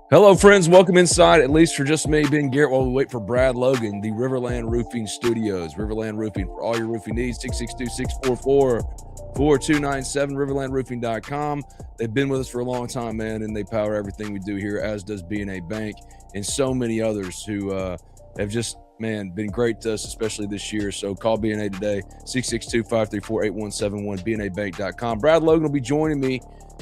Hello, friends. Welcome inside, at least for just me, Ben Garrett, while we wait for Brad Logan, the Riverland Roofing Studios. Riverland Roofing for all your roofing needs, 662-644-4297, riverlandroofing.com. They've been with us for a long time, man, and they power everything we do here, as does B&A Bank and so many others who have just, man, been great to us, especially this year. So call B&A today, 662-534-8171, bnabank.com. Brad Logan will be joining me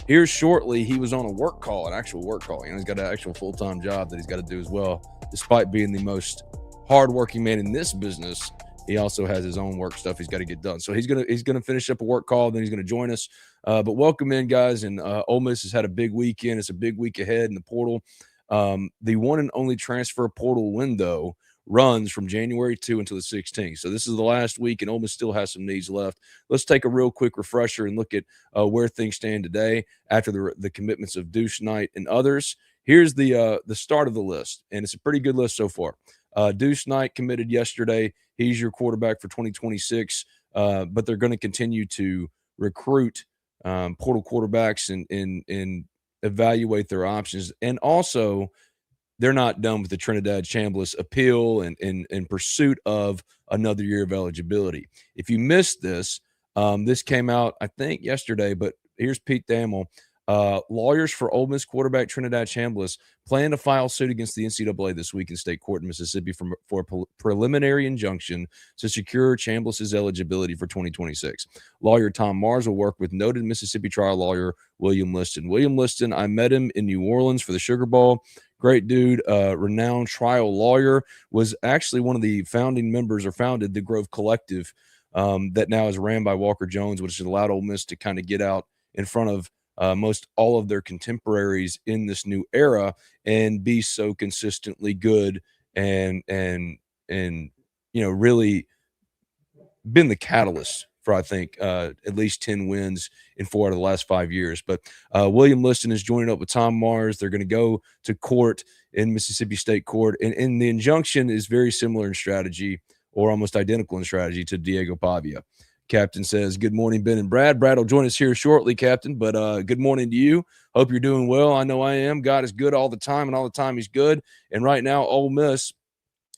here shortly. He was on a work call, an actual work call. He's got an actual full-time job that he's got to do as well. Despite being the most hardworking man in this business, he also has his own work stuff he's got to get done. So he's gonna finish up a work call, then he's gonna join us. But welcome in, guys. And Ole Miss has had a big weekend. It's a big week ahead in the portal. The one and only transfer portal window runs from January 2 until the 16th. So this is the last week, and Ole Miss still has some needs left. Let's take a real quick refresher and look at where things stand today after the commitments of Deuce Knight and others. Here's the start of the list, and it's a pretty good list so far. Deuce Knight committed yesterday. He's your quarterback for 2026, but they're going to continue to recruit portal quarterbacks and evaluate their options. And also, they're not done with the Trinidad Chambliss appeal and in pursuit of another year of eligibility. If you missed this, this came out, I think, yesterday, but here's Pete Thamel. Lawyers for Ole Miss quarterback Trinidad Chambliss plan to file suit against the NCAA this week in state court in Mississippi for a preliminary injunction to secure Chambliss's eligibility for 2026. Lawyer Tom Mars will work with noted Mississippi trial lawyer William Liston. William Liston, I met him in New Orleans for the Sugar Bowl. Great dude, renowned trial lawyer, was actually one of the founding members or founded the Grove Collective that now is ran by Walker Jones, which has allowed Ole Miss to kind of get out in front of most all of their contemporaries in this new era and be so consistently good and really been the catalyst for, I think, at least 10 wins in 4 out of the last 5 years. But William Liston is joining up with Tom Mars. They're going to go to court in Mississippi State Court. And the injunction is very similar in strategy, or almost identical in strategy, to Diego Pavia. Captain says, good morning, Ben and Brad. Brad will join us here shortly, Captain, but good morning to you. Hope you're doing well. I know I am. God is good all the time, and all the time he's good. And right now, Ole Miss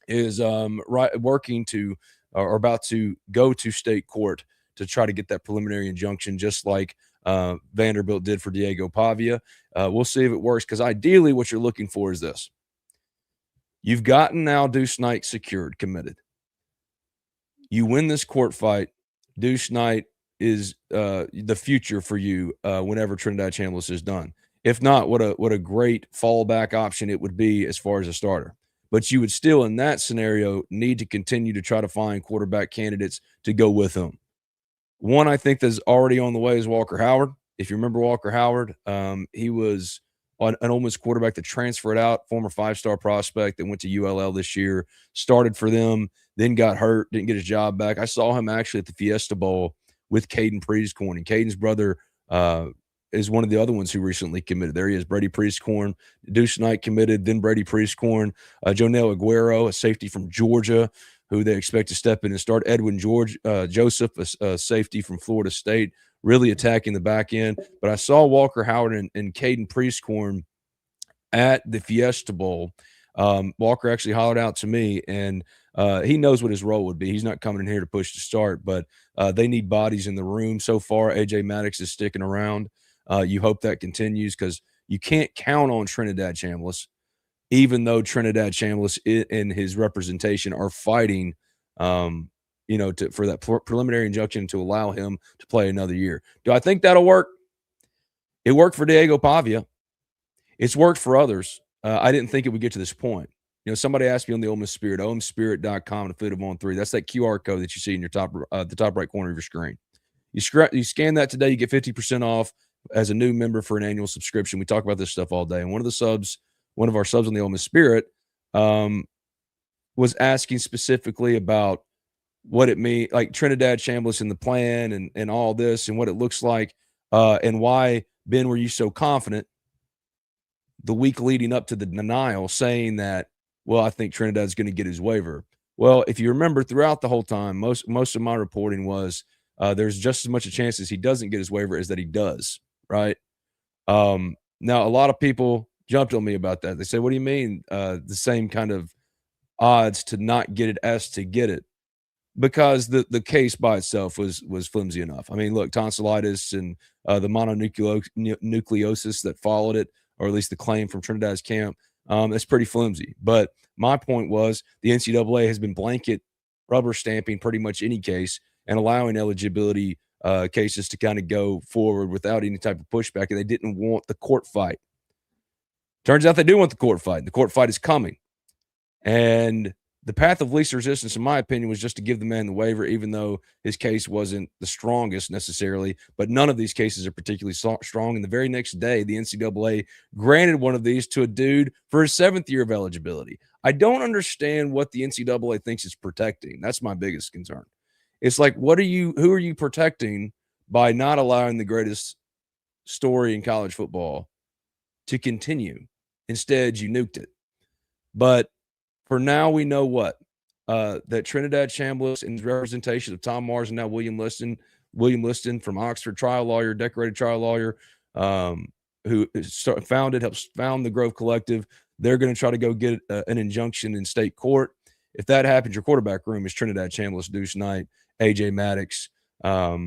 is working to or about to go to state court to try to get that preliminary injunction, just like Vanderbilt did for Diego Pavia. We'll see if it works, because ideally what you're looking for is this. You've gotten now Deuce Knight secured, committed. You win this court fight, Deuce Knight is the future for you whenever Trinidad Chambliss is done. If not, what a great fallback option it would be as far as a starter. But you would still, in that scenario, need to continue to try to find quarterback candidates to go with him. One I think that's already on the way is Walker Howard. If you remember Walker Howard, he was an Ole Miss quarterback that transferred out, former 5-star prospect that went to ULL this year, started for them, then got hurt, didn't get his job back. I saw him actually at the Fiesta Bowl with Caden Priestcorn, and Caden's brother is one of the other ones who recently committed. There he is, Brady Priestcorn. Deuce Knight committed, then Brady Priestcorn. Jonell Aguero, a safety from Georgia, who they expect to step in and start. Edwin Joseph, a safety from Florida State, really attacking the back end. But I saw Walker Howard and Caden Priestcorn at the Fiesta Bowl. Walker actually hollered out to me, and he knows what his role would be. He's not coming in here to push to start, but they need bodies in the room. So far, A.J. Maddox is sticking around. You hope that continues, because you can't count on Trinidad Chambliss, even though Trinidad Chambliss and his representation are fighting, for that preliminary injunction to allow him to play another year. Do I think that'll work? It worked for Diego Pavia. It's worked for others. I didn't think it would get to this point. Somebody asked me on the Ole Miss Spirit, omspirit.com, affiliate of On 3. That's that QR code that you see in your the top right corner of your screen. You scan that today, you get 50% off as a new member for an annual subscription. We talk about this stuff all day. And one of our subs on the Ole Miss Spirit was asking specifically about what it means, like Trinidad Chambliss and the plan and all this and what it looks like, and why, Ben, were you so confident the week leading up to the denial, saying that, well, I think Trinidad's going to get his waiver. Well, if you remember, throughout the whole time, most of my reporting was there's just as much a chance as he doesn't get his waiver as that he does, right? Now, a lot of people jumped on me about that. They said, "What do you mean the same kind of odds to not get it as to get it?" Because the case by itself was flimsy enough. I mean, look, tonsillitis and the mononucleosis that followed it, or at least the claim from Trinidad's camp, that's pretty flimsy. But my point was the NCAA has been blanket rubber stamping pretty much any case and allowing eligibility cases to kind of go forward without any type of pushback, and they didn't want the court fight. Turns out they do want the court fight. The court fight is coming. And the path of least resistance, in my opinion, was just to give the man the waiver, even though his case wasn't the strongest necessarily. But none of these cases are particularly strong. And the very next day, the NCAA granted one of these to a dude for his 7th year of eligibility. I don't understand what the NCAA thinks it's protecting. That's my biggest concern. It's like, who are you protecting by not allowing the greatest story in college football to continue? Instead, you nuked it. But for now, we know what? That Trinidad Chambliss, in his representation of Tom Mars and now William Liston from Oxford, trial lawyer, decorated trial lawyer, who helped found the Grove Collective. They're going to try to go get an injunction in state court. If that happens, your quarterback room is Trinidad Chambliss, Deuce Knight, A.J. Maddox. I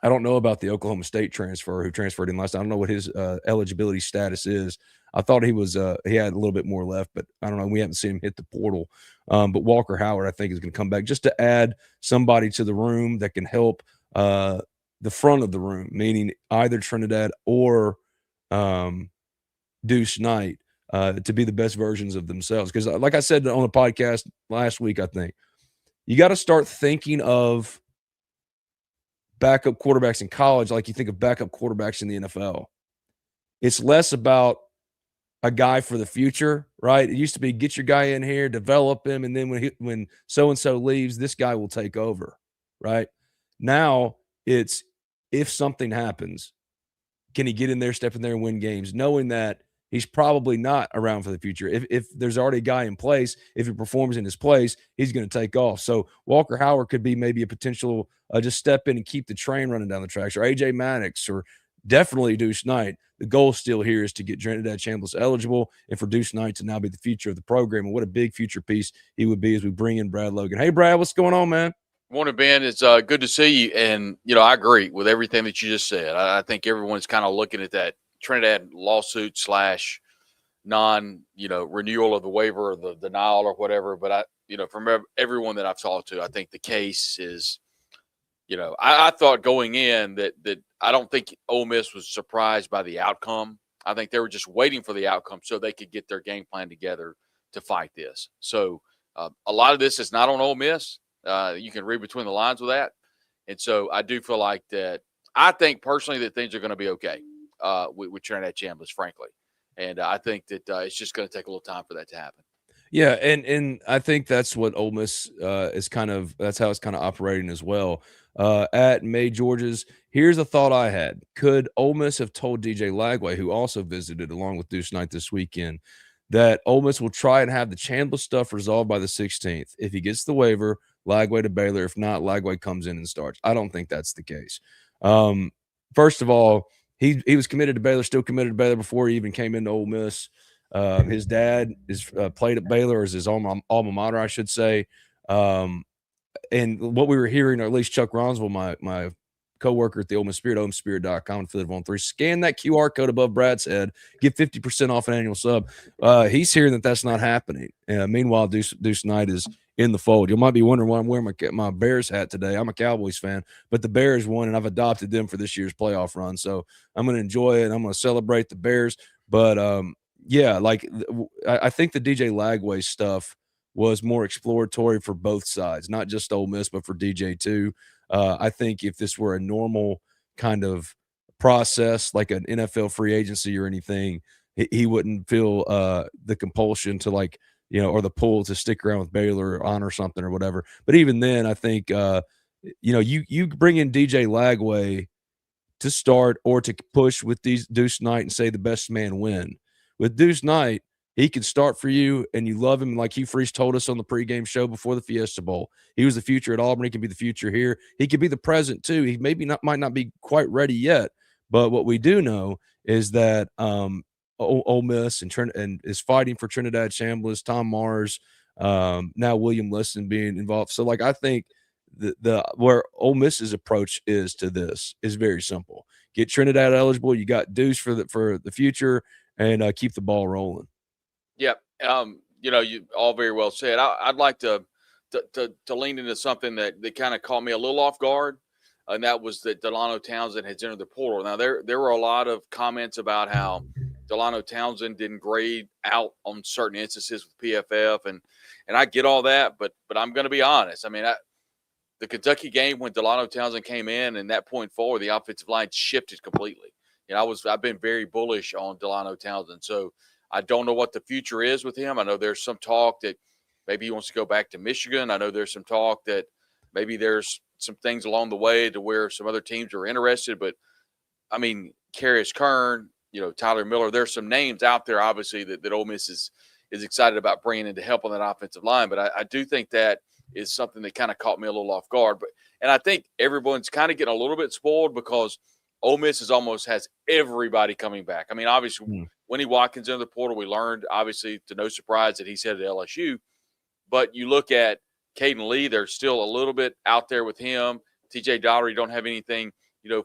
don't know about the Oklahoma State transfer who transferred in last time. I don't know what his eligibility status is. I thought he had a little bit more left, but I don't know. We haven't seen him hit the portal. But Walker Howard, I think, is going to come back just to add somebody to the room that can help the front of the room, meaning either Trinidad or Deuce Knight to be the best versions of themselves. Because like I said on a podcast last week, I think you got to start thinking of backup quarterbacks in college like you think of backup quarterbacks in the NFL. It's less about a guy for the future, right? It used to be get your guy in here, develop him, and then when so-and-so leaves, this guy will take over, right? Now it's if something happens, can he get in there, step in there, and win games, knowing that he's probably not around for the future. If there's already a guy in place, if he performs in his place, he's going to take off. So Walker Howard could be maybe a potential just step in and keep the train running down the tracks, or A.J. Maddox, or definitely Deuce Knight. The goal still here is to get Trinidad Chambliss eligible and for Deuce Knight to now be the future of the program. And what a big future piece he would be as we bring in Brad Logan. Hey, Brad, what's going on, man? Morning, Ben. It's good to see you. And, I agree with everything that you just said. I think everyone's kind of looking at that Trinidad lawsuit / renewal of the waiver or the denial or whatever. But from everyone that I've talked to, I think the case is, I thought going in that I don't think Ole Miss was surprised by the outcome. I think they were just waiting for the outcome so they could get their game plan together to fight this. So a lot of this is not on Ole Miss. You can read between the lines with that. And so I do feel like that. I think personally that things are going to be okay with Trinidad Chambliss, frankly. And I think that it's just going to take a little time for that to happen. Yeah, and I think that's what Ole Miss that's how it's kind of operating as well. At May George's, here's a thought I had. Could Ole Miss have told DJ Lagway, who also visited along with Deuce Knight this weekend, that Ole Miss will try and have the Chambliss stuff resolved by the 16th? If he gets the waiver, Lagway to Baylor. If not, Lagway comes in and starts. I don't think that's the case. First of all, he was committed to Baylor, still committed to Baylor before he even came into Ole Miss. His dad is played at Baylor, as his alma mater, I should say. And what we were hearing, or at least Chuck Ronsville, my coworker at the Ole Miss Spirit, OleMissSpirit.com, affiliate on 3, scan that QR code above Brad's head, get 50% off an annual sub. He's hearing that that's not happening. Meanwhile, Deuce Knight is in the fold. You might be wondering why I'm wearing my Bears hat today. I'm a Cowboys fan, but the Bears won, and I've adopted them for this year's playoff run. So I'm going to enjoy it. I'm going to celebrate the Bears. But I think the DJ Lagway stuff was more exploratory for both sides, not just Ole Miss, but for DJ too. I think if this were a normal kind of process, like an NFL free agency or anything, he wouldn't feel the compulsion to or the pull to stick around with Baylor or honor something or whatever. But even then, I think, you bring in DJ Lagway to start or to push with Deuce Knight and say the best man win. With Deuce Knight, he can start for you, and you love him. Like Hugh Freeze told us on the pregame show before the Fiesta Bowl, he was the future at Auburn. He can be the future here. He could be the present too. He might not be quite ready yet, but what we do know is that Ole Miss and is fighting for Trinidad Chambliss, Tom Mars, now William Liston being involved. So, like, I think the where Ole Miss's approach is to this is very simple. Get Trinidad eligible. You got Deuce for the future, and keep the ball rolling. Yeah. You all very well said. I'd like to lean into something that kind of caught me a little off guard, and that was that Delano Townsend has entered the portal. Now there were a lot of comments about how Delano Townsend didn't grade out on certain instances with PFF, and I get all that, but I'm going to be honest. I mean, the Kentucky game when Delano Townsend came in, and that point forward, the offensive line shifted completely. I've been very bullish on Delano Townsend, so I don't know what the future is with him. I know there's some talk that maybe he wants to go back to Michigan. I know there's some talk that maybe there's some things along the way to where some other teams are interested. But, I mean, Carius Kern, Tyler Miller, there's some names out there, obviously, that Ole Miss is excited about bringing in to help on that offensive line. But I do think that is something that kind of caught me a little off guard. And I think everyone's kind of getting a little bit spoiled because Ole Miss almost has everybody coming back. I mean, obviously, Winnie Watkins in the portal, we learned, obviously, to no surprise that he's headed to LSU. But you look at Caden Lee, they're still a little bit out there with him. TJ Daugherty, don't have anything,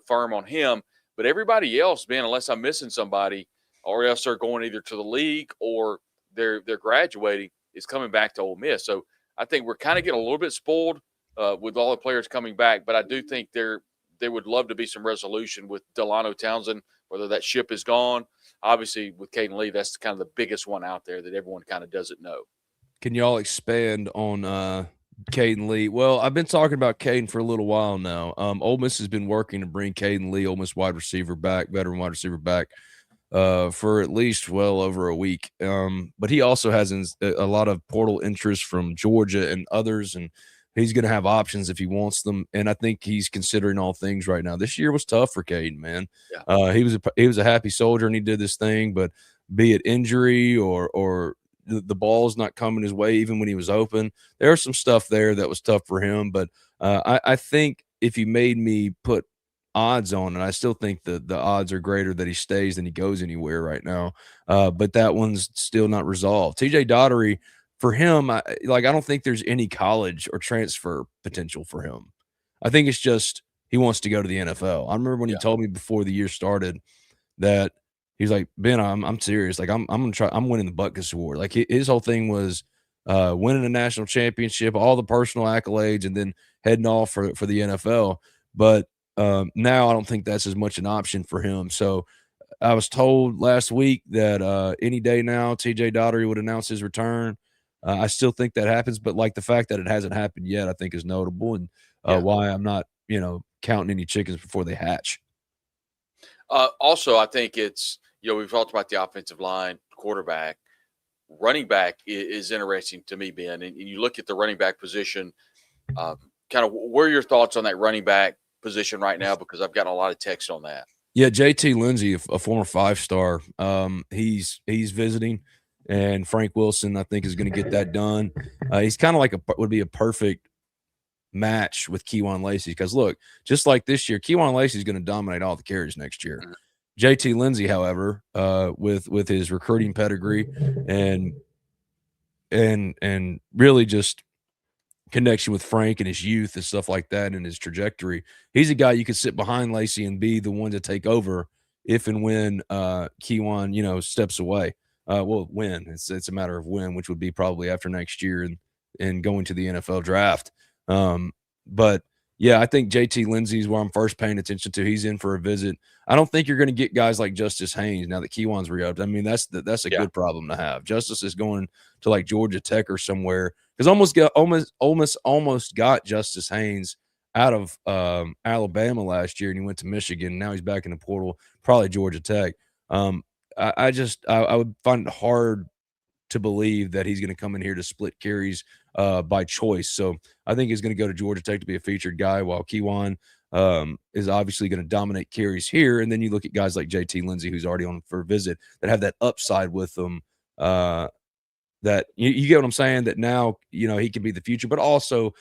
firm on him. But everybody else, man, unless I'm missing somebody, or else they're going either to the league or they're graduating, is coming back to Ole Miss. So I think we're kind of getting a little bit spoiled with all the players coming back. But I do think there would love to be some resolution with Delano Townsend, whether that ship is gone. Obviously, with Caden Lee, that's kind of the biggest one out there that everyone kind of doesn't know. Can y'all expand on Caden Lee? Well, I've been talking about Caden for a little while now. Ole Miss has been working to bring Caden Lee, Ole Miss veteran wide receiver back, for at least well over a week. But he also has a lot of portal interest from Georgia and others, and he's going to have options if he wants them. And I think he's considering all things right now. This year was tough for Caden, man. Yeah. He was a happy soldier and he did this thing, but be it injury or the ball's not coming his way, even when he was open, there was some stuff there that was tough for him. But I think if you made me put odds on, and I still think the odds are greater that he stays than he goes anywhere right now. But that one's still not resolved. TJ Daugherty, for him, I don't think there's any college or transfer potential for him. I think it's just he wants to go to the NFL. I remember when he told me before the year started that he's like, Ben, I'm serious. Like I'm gonna try. I'm winning the Butkus Award. Like his whole thing was winning a national championship, all the personal accolades, and then heading off for the NFL. But now I don't think that's as much an option for him. So I was told last week that any day now TJ Daugherty would announce his return. I still think that happens, but like the fact that it hasn't happened yet, I think is notable, and why I'm not counting any chickens before they hatch. Also, I think it's we've talked about the offensive line, quarterback, running back is interesting to me, Ben. And you look at the running back position, kind of what are your thoughts on that running back position right now? Because I've gotten a lot of text on that. Yeah, JT Lindsey, a former 5-star, he's visiting, and Frank Wilson, I think, is going to get that done. He's kind of like would be a perfect match with Kewan Lacey because look, just like this year, Kewan Lacey is going to dominate all the carries next year. Mm-hmm. JT Lindsey, however, with his recruiting pedigree and really just connection with Frank and his youth and stuff like that and his trajectory, he's a guy you could sit behind Lacey and be the one to take over if and when Kewan steps away. Well, when it's a matter of when, which would be probably after next year and going to the NFL draft. But yeah, I think JT Lindsey is where I'm first paying attention to. He's in for a visit. I don't think you're going to get guys like Justice Haynes now that Kewan's reopened. I mean, that's a good problem to have. Justice is going to like Georgia Tech or somewhere because Ole Miss almost got Justice Haynes out of Alabama last year, and he went to Michigan. Now he's back in the portal, probably Georgia Tech. I would find it hard to believe that he's going to come in here to split carries by choice. So I think he's going to go to Georgia Tech to be a featured guy while Kewan is obviously going to dominate carries here. And then you look at guys like JT Lindsey, who's already on for a visit, that have that upside with them that you get what I'm saying, that now, he can be the future, but also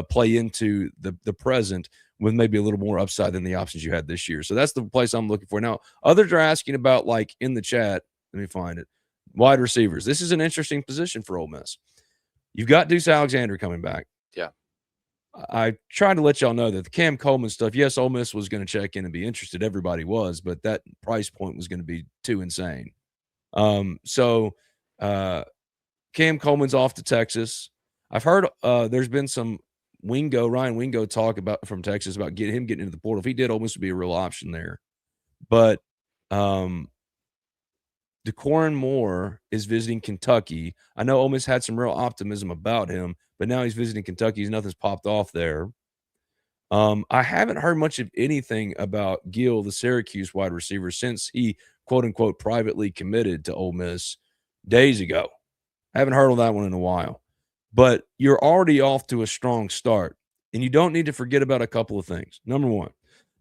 play into the present with maybe a little more upside than the options you had this year. So that's the place I'm looking for. Now, others are asking about, like, in the chat, Let me find it. Wide receivers. This is an interesting position for Ole Miss. You've got Deuce Alexander coming back. Yeah. I tried to let y'all know that the Cam Coleman stuff, yes, Ole Miss was going to check in and be interested. Everybody was, but that price point was going to be too insane. So Cam Coleman's off to Texas. I've heard there's been some Ryan Wingo talk about from Texas about him getting into the portal. If he did, Ole Miss would be a real option there. But DeQuorin Moore is visiting Kentucky. I know Ole Miss had some real optimism about him, but now he's visiting Kentucky. Nothing's popped off there. I haven't heard much of anything about Gill, the Syracuse wide receiver, since he, quote-unquote, privately committed to Ole Miss days ago. I haven't heard of that one in a while. But you're already off to a strong start, and you don't need to forget about a couple of things. Number one,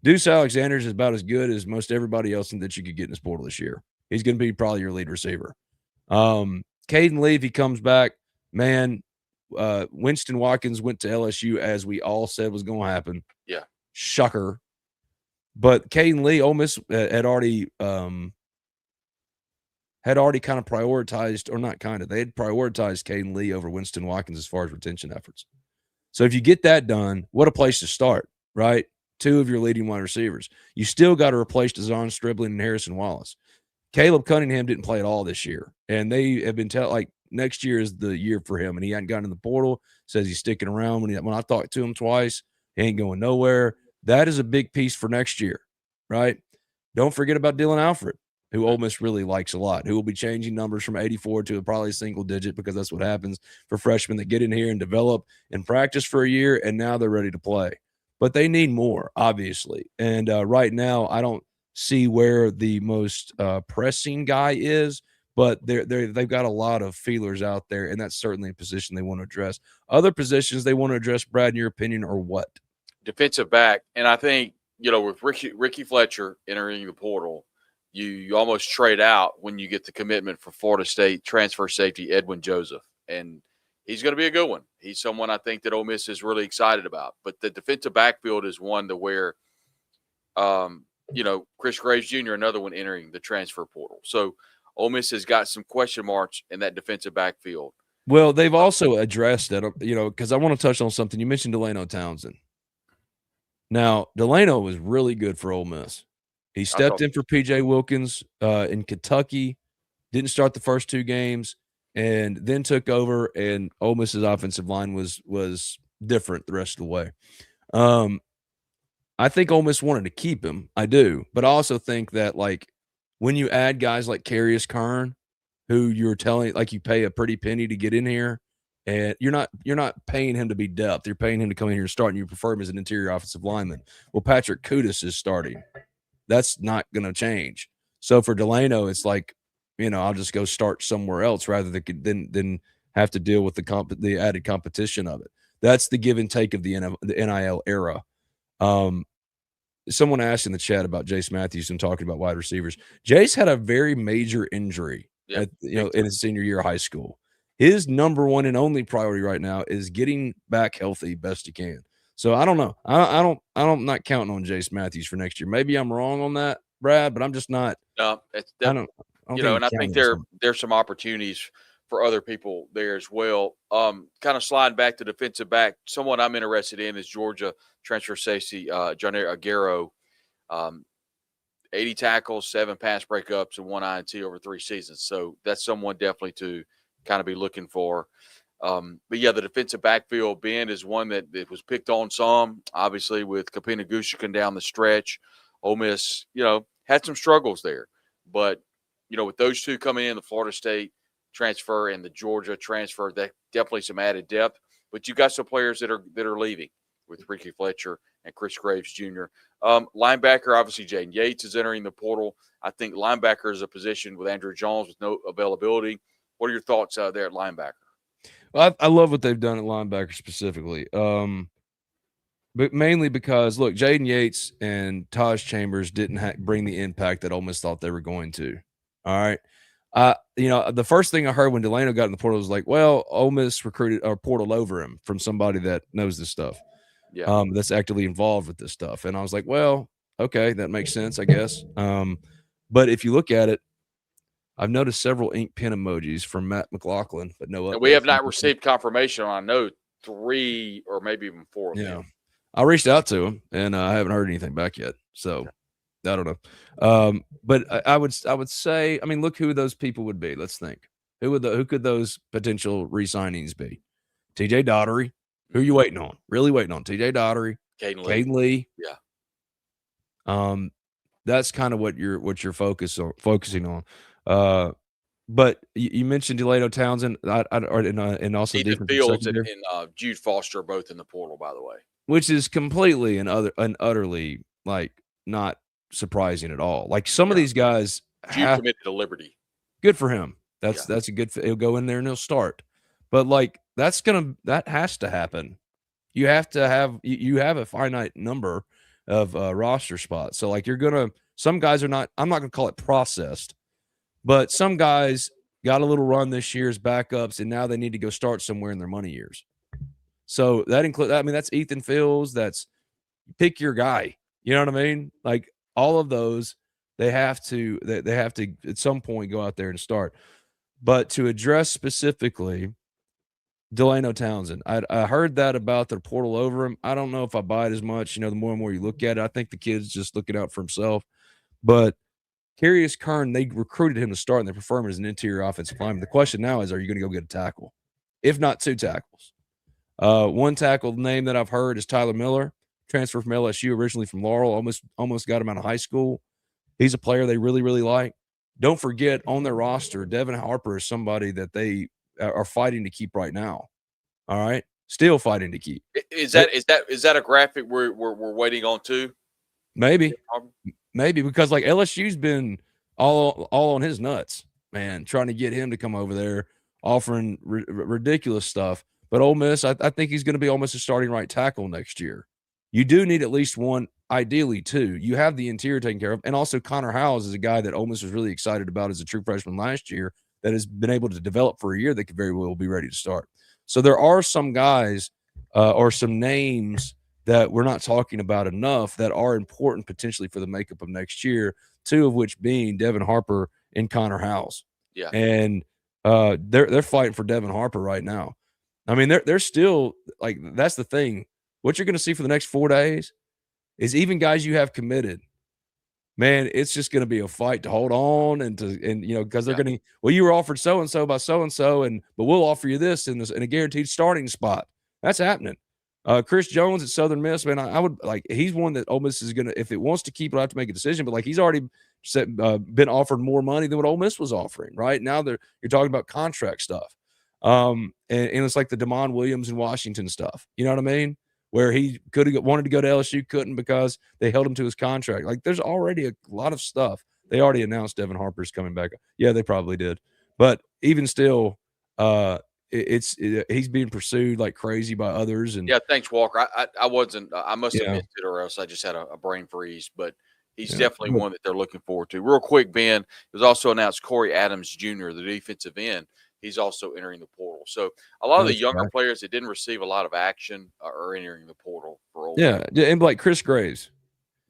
Deuce Alexander is about as good as most everybody else that you could get in this portal this year. He's going to be probably your lead receiver. Caden Lee, if he comes back, man, Winston Watkins went to LSU as we all said was going to happen. Yeah. Shocker. But Caden Lee, Ole Miss had already kind of prioritized, or not kind of, they had prioritized Caden Lee over Winston Watkins as far as retention efforts. So if you get that done, what a place to start, right? 2 of your leading wide receivers. You still got to replace DeZon Stribling and Harrison Wallace. Caleb Cunningham didn't play at all this year, and they have been like next year is the year for him, and he hadn't gotten in the portal. Says he's sticking around. When I talked to him twice, he ain't going nowhere. That is a big piece for next year, right? Don't forget about Dylan Alfred, who Ole Miss really likes a lot, who will be changing numbers from 84 to probably a single digit, because that's what happens for freshmen that get in here and develop and practice for a year, and now they're ready to play. But they need more, obviously. And right now, I don't see where the most pressing guy is, but they've got a lot of feelers out there, and that's certainly a position they want to address. Other positions they want to address, Brad, in your opinion, are what? Defensive back. And I think, with Ricky Fletcher entering the portal, you almost trade out when you get the commitment for Florida State transfer safety Edwin Joseph. And he's going to be a good one. He's someone I think that Ole Miss is really excited about. But the defensive backfield is one to where Chris Graves Jr., another one entering the transfer portal. So Ole Miss has got some question marks in that defensive backfield. Well, they've also addressed that, because I want to touch on something. You mentioned Delano Townsend. Now, Delano was really good for Ole Miss. He stepped in for P.J. Wilkins in Kentucky, didn't start the first 2 games, and then took over, and Ole Miss's offensive line was different the rest of the way. I think Ole Miss wanted to keep him. I do. But I also think that, like, when you add guys like Carius Kern, who you're telling, like, you pay a pretty penny to get in here, and you're not paying him to be depth. You're paying him to come in here and start, and you prefer him as an interior offensive lineman. Well, Patrick Kudus is starting. That's not going to change. So for Delano, it's like, I'll just go start somewhere else rather than have to deal with the added competition of it. That's the give and take of the NIL era. Someone asked in the chat about Jace Matthews and talking about wide receivers. Jace had a very major injury in his senior year of high school. His number one and only priority right now is getting back healthy best he can. So I don't know. I'm not counting on Jace Matthews for next year. Maybe I'm wrong on that, Brad, but I'm just not. No, I think there's some opportunities for other people there as well. Kind of sliding back to defensive back, someone I'm interested in is Georgia transfer safety John Aguero. 80 tackles, 7 pass breakups, and 1 INT over 3 seasons. So that's someone definitely to kind of be looking for. But yeah, the defensive backfield, Ben, is one that was picked on some, obviously, with Kapina Gushikin down the stretch. Ole Miss, had some struggles there. But, with those 2 coming in, the Florida State transfer and the Georgia transfer, that definitely some added depth. But you've got some players that are leaving with Ricky Fletcher and Chris Graves Jr. Linebacker, obviously, Jaden Yates is entering the portal. I think linebacker is a position with Andrew Jones with no availability. What are your thoughts there at linebacker? Well, I love what they've done at linebacker specifically, but mainly because, look, Jaden Yates and Taj Chambers didn't bring the impact that Ole Miss thought they were going to. All right. The first thing I heard when Delano got in the portal was like, well, Ole Miss recruited or portaled over him from somebody that knows this stuff. Yeah. That's actively involved with this stuff. And I was like, well, okay, that makes sense, I guess. But if you look at it, I've noticed several ink pen emojis from Matt McLaughlin, but no updates. And we have not received confirmation on, I know, 3 or maybe even 4 of them. I reached out to him, and I haven't heard anything back yet. So I don't know. But I would say, I mean, look who those people would be. Let's think. Who could those potential re-signings be? TJ Daugherty. Who are you waiting on? Really waiting on? TJ Daugherty, Caden Lee. Yeah. That's kind of what you're focusing on. But you mentioned Delano Townsend, and also Ethan Fields and Jude Foster are both in the portal, by the way, which is completely and utterly like not surprising at all. Like some of these guys Jude committed to Liberty. Good for him. That's a good. He'll go in there and he'll start. But like that has to happen. You have to have you have a finite number of roster spots. So like some guys are not. I'm not going to call it processed, but some guys got a little run this year as backups, and now they need to go start somewhere in their money years. So that includes. I mean, that's Ethan Fields. That's pick your guy. You know what I mean? Like all of those, they have to at some point go out there and start. But to address specifically Delano Townsend, I heard that about the portal over him. I don't know if I buy it as much. You know, the more and more you look at it, I think the kid's just looking out for himself. But Carius Kern, they recruited him to start, and they prefer him as an interior offensive lineman. The question now is, are you going to go get a tackle? If not 2 tackles. One tackle name that I've heard is Tyler Miller, transfer from LSU, originally from Laurel, almost got him out of high school. He's a player they really, really like. Don't forget, on their roster, Devin Harper is somebody that they are fighting to keep right now. All right, still fighting to keep. Is that a graphic we're waiting on too? Maybe because like LSU's been all on his nuts, man, trying to get him to come over there, offering ridiculous stuff. But Ole Miss, I think he's going to be almost a starting right tackle next year. You do need at least one, ideally 2. You have the interior taken care of. And also Connor Howes is a guy that Ole Miss was really excited about as a true freshman last year that has been able to develop for a year that could very well be ready to start. So there are some guys or some names that we're not talking about enough that are important potentially for the makeup of next year, 2 of which being Devin Harper and Connor Howes. Yeah. And they're fighting for Devin Harper right now. I mean, they're still like, that's the thing. What you're going to see for the next 4 days is even guys you have committed, man, it's just going to be a fight to hold on and because they're going to, well, you were offered so-and-so by so-and-so, but we'll offer you this in a guaranteed starting spot. That's happening. Chris Jones at Southern Miss, man, I would like, he's one that Ole Miss is going to, if it wants to keep it, I have to make a decision, but like he's already been offered more money than what Ole Miss was offering, right? Now you're talking about contract stuff. And it's like the Damon Williams in Washington stuff. You know what I mean? Where he could have wanted to go to LSU, couldn't because they held him to his contract. Like there's already a lot of stuff. They already announced Devin Harper's coming back. Yeah, they probably did. But even still, he's being pursued like crazy by others. And yeah, thanks, Walker. I wasn't. I must have missed it, or else I just had a brain freeze. But he's definitely one that they're looking forward to. Real quick, Ben, it was also announced Corey Adams Jr., the defensive end. He's also entering the portal. So a lot of the younger players that didn't receive a lot of action are entering the portal for Ole Miss. Yeah, and like Chris Graves.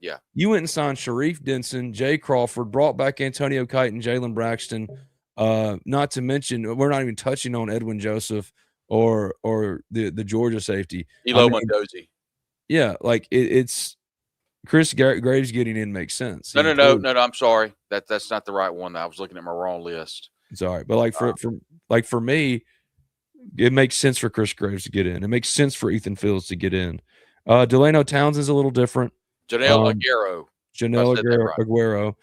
Yeah. You went and signed Sharif Denson, Jay Crawford, brought back Antonio Kite and Jalen Braxton. Not to mention, we're not even touching on Edwin Joseph or the Georgia safety. Elo Mondozi. Yeah, like it's Chris Graves getting in makes sense. No, I'm sorry. That's not the right one. I was looking at my wrong list. It's all right. But like for me, it makes sense for Chris Graves to get in. It makes sense for Ethan Fields to get in. Delano Townsend's a little different. Janelle Aguero.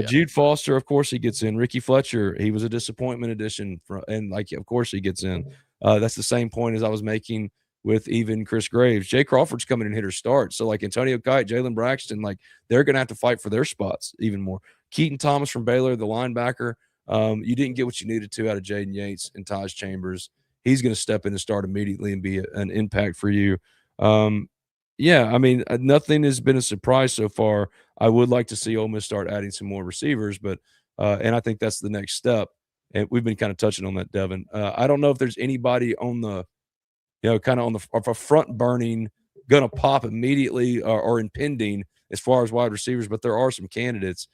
Jude Foster, of course, he gets in. Ricky Fletcher, he was a disappointment addition, and like, of course, he gets in. That's the same point as I was making with even Chris Graves. Jay Crawford's coming in hitter start. So, like Antonio Kite, Jalen Braxton, like they're going to have to fight for their spots even more. Keaton Thomas from Baylor, the linebacker. You didn't get what you needed to out of Jaden Yates and Taj Chambers. He's going to step in and start immediately and be an impact for you. Yeah, I mean, nothing has been a surprise so far. I would like to see Ole Miss start adding some more receivers, but and I think that's the next step. And we've been kind of touching on that, Devin. I don't know if there's anybody on the, kind of on the front burning, going to pop immediately or impending as far as wide receivers, but there are some candidates.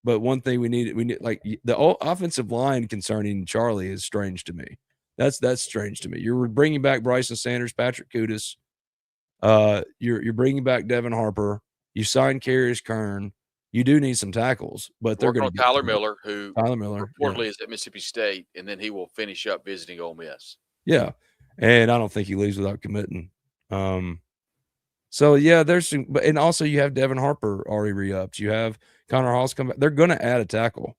But one thing we need like the offensive line concerning Charlie is strange to me. That's strange to me. You're bringing back Bryson Sanders, Patrick Kudus. You're bringing back Devin Harper. You signed Karius Kern. You do need some tackles, but they're Working going on to get Tyler through it. Miller, who Tyler Miller, yeah. reportedly is at Mississippi State, and then he will finish up visiting Ole Miss. Yeah, and I don't think he leaves without committing. So yeah, there's some, and also you have Devin Harper already re-upped. You have Connor Hall's come back. They're going to add a tackle.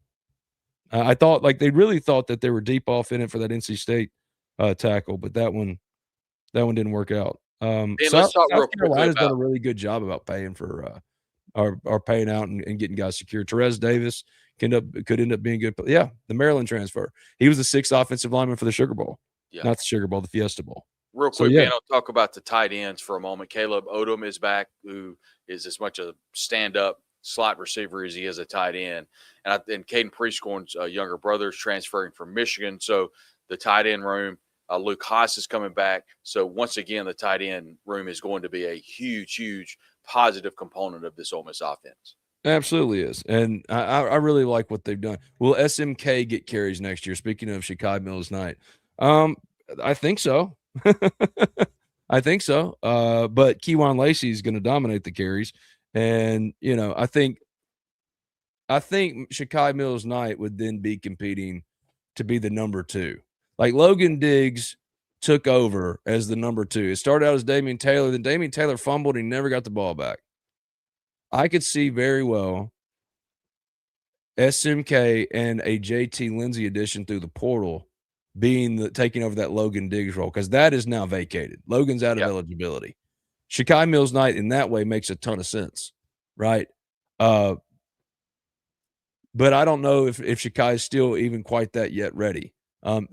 I thought like they really thought that they were deep off in it for that NC State tackle, but that one didn't work out. Let's talk real South quickly Carolina's done about a really good job about paying for are paying out and getting guys secure. Terez Davis could end up being good. Yeah, the Maryland transfer. He was the 6th offensive lineman for the Sugar Bowl. Yeah. Not the Sugar Bowl, the Fiesta Bowl. Real quick, Ben, I'll talk about the tight ends for a moment. Caleb Odom is back, who is as much a stand-up slot receiver as he is a tight end. And Caden Prescorn's younger brother is transferring from Michigan. So the tight end room, Luke Haas is coming back. So once again, the tight end room is going to be a huge, huge positive component of this Ole Miss offense. Absolutely is. And I really like what they've done. Will SMK get carries next year? Speaking of Shakai Mills-Knight, I think so. I think so. But Kewan Lacey is going to dominate the carries. And, you know, I think Shakai Mills-Knight would then be competing to be the number 2. Like Logan Diggs took over as the number 2. It started out as Damian Taylor. Then Damian Taylor fumbled and he never got the ball back. I could see very well SMK and a JT Lindsey addition through the portal being taking over that Logan Diggs role, because that is now vacated. Logan's out of eligibility. Shakai Mills-Knight in that way makes a ton of sense, right? But I don't know if Shakai is still even quite that yet ready.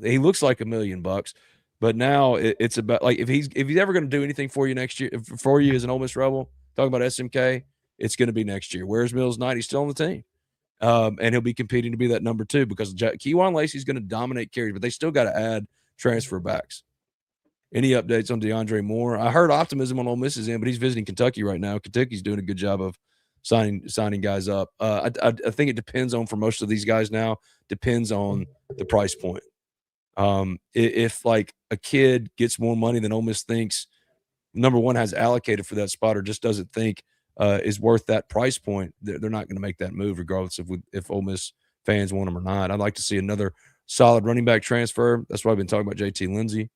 He looks like $1 million, but now it's about like if he's ever going to do anything for you next year, for you as an Ole Miss Rebel, talking about SMK, it's going to be next year. Where's Mills-Knight? He's still on the team. And he'll be competing to be that number 2 because Kewan Lacey is going to dominate carries, but they still got to add transfer backs. Any updates on DeAndre Moore? I heard optimism on Ole Miss's end, but he's visiting Kentucky right now. Kentucky's doing a good job of signing guys up. I think it depends on, for most of these guys now, depends on the price point. If like a kid gets more money than Ole Miss thinks, number 1 has allocated for that spot or just doesn't think is worth that price point, they're not going to make that move regardless of if Ole Miss fans want him or not. I'd like to see another solid running back transfer. That's why I've been talking about JT Lindsey.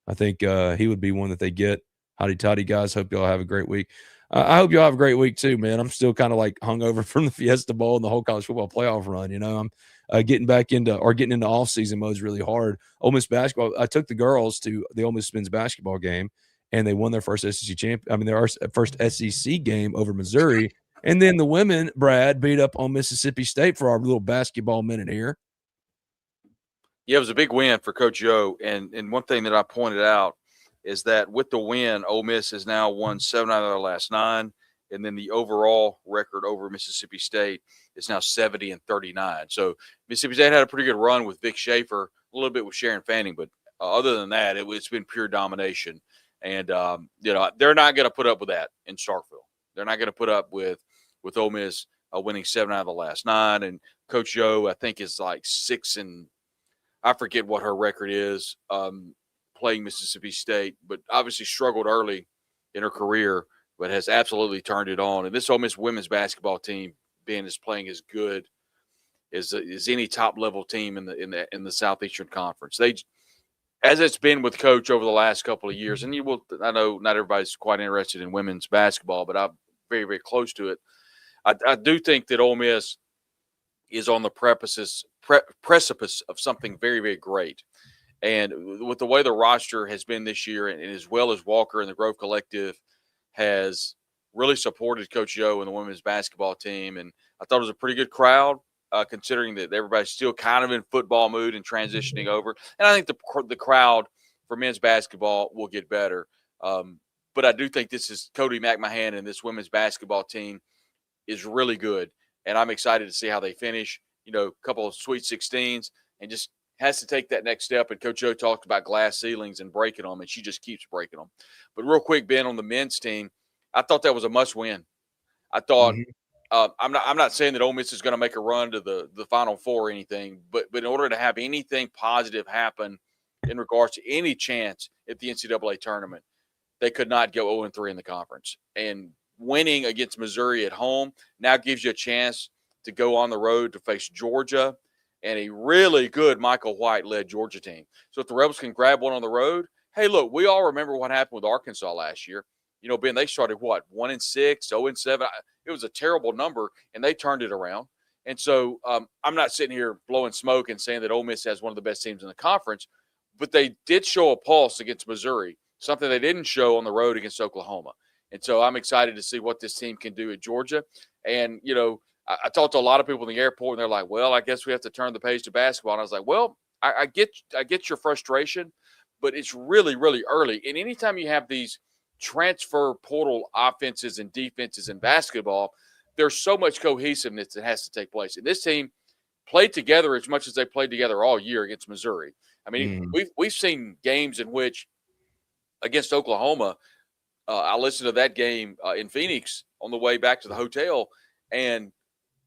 I think he would be one that they get. Howdy toddy, guys. Hope y'all have a great week. I hope y'all have a great week too, man. I'm still kind of like hungover from the Fiesta Bowl and the whole college football playoff run. You know, I'm getting into off-season mode is really hard. Ole Miss basketball, I took the girls to the Ole Miss men's basketball game, and they won their first first SEC game over Missouri. And then the women, Brad, beat up on Mississippi State for our little basketball minute here. Yeah, it was a big win for Coach Yo. And one thing that I pointed out is that with the win, Ole Miss has now won 7 out of their last 9. And then the overall record over Mississippi State is now 70-39. So Mississippi State had a pretty good run with Vic Schaefer, a little bit with Sharon Fanning. But other than that, it's been pure domination. And, they're not going to put up with that in Starkville. They're not going to put up with Ole Miss winning 7 out of the last 9. And Coach Yo, I think, is like 6 and I forget what her record is playing Mississippi State, but obviously struggled early in her career, but has absolutely turned it on. And this Ole Miss women's basketball team, Ben, is playing as good as any top-level team in the Southeastern Conference. As it's been with Coach over the last couple of years, and I know not everybody's quite interested in women's basketball, but I'm very, very close to it. I do think that Ole Miss is on the precipice of something very, very great. And with the way the roster has been this year, and as well as Walker and the Grove Collective has really supported Coach Yo and the women's basketball team. And I thought it was a pretty good crowd, considering that everybody's still kind of in football mood and transitioning over. And I think the crowd for men's basketball will get better. But I do think this is Cody McMahon and this women's basketball team is really good. And I'm excited to see how they finish, a couple of Sweet 16s, and just has to take that next step. And Coach Joe talked about glass ceilings and breaking them, and she just keeps breaking them. But real quick, Ben, on the men's team, I thought that was a must win. I thought I'm not saying that Ole Miss is going to make a run to the Final Four or anything, but in order to have anything positive happen in regards to any chance at the NCAA tournament, they could not go 0-3 in the conference. And winning against Missouri at home now gives you a chance to go on the road to face Georgia and a really good Michael White-led Georgia team. So if the Rebels can grab one on the road, hey, look, we all remember what happened with Arkansas last year. You know, Ben, they started what, 1-6, 0-7. It was a terrible number, and they turned it around. And so I'm not sitting here blowing smoke and saying that Ole Miss has one of the best teams in the conference, but they did show a pulse against Missouri, something they didn't show on the road against Oklahoma. And so I'm excited to see what this team can do at Georgia. And, you know, I talked to a lot of people in the airport, and they're like, well, I guess we have to turn the page to basketball. And I was like, well, I get your frustration, but it's really, really early. And anytime you have these transfer portal offenses and defenses in basketball, there's so much cohesiveness that has to take place. And this team played together as much as they played together all year against Missouri. I mean, we've seen games in which against Oklahoma, I listened to that game in Phoenix on the way back to the hotel, and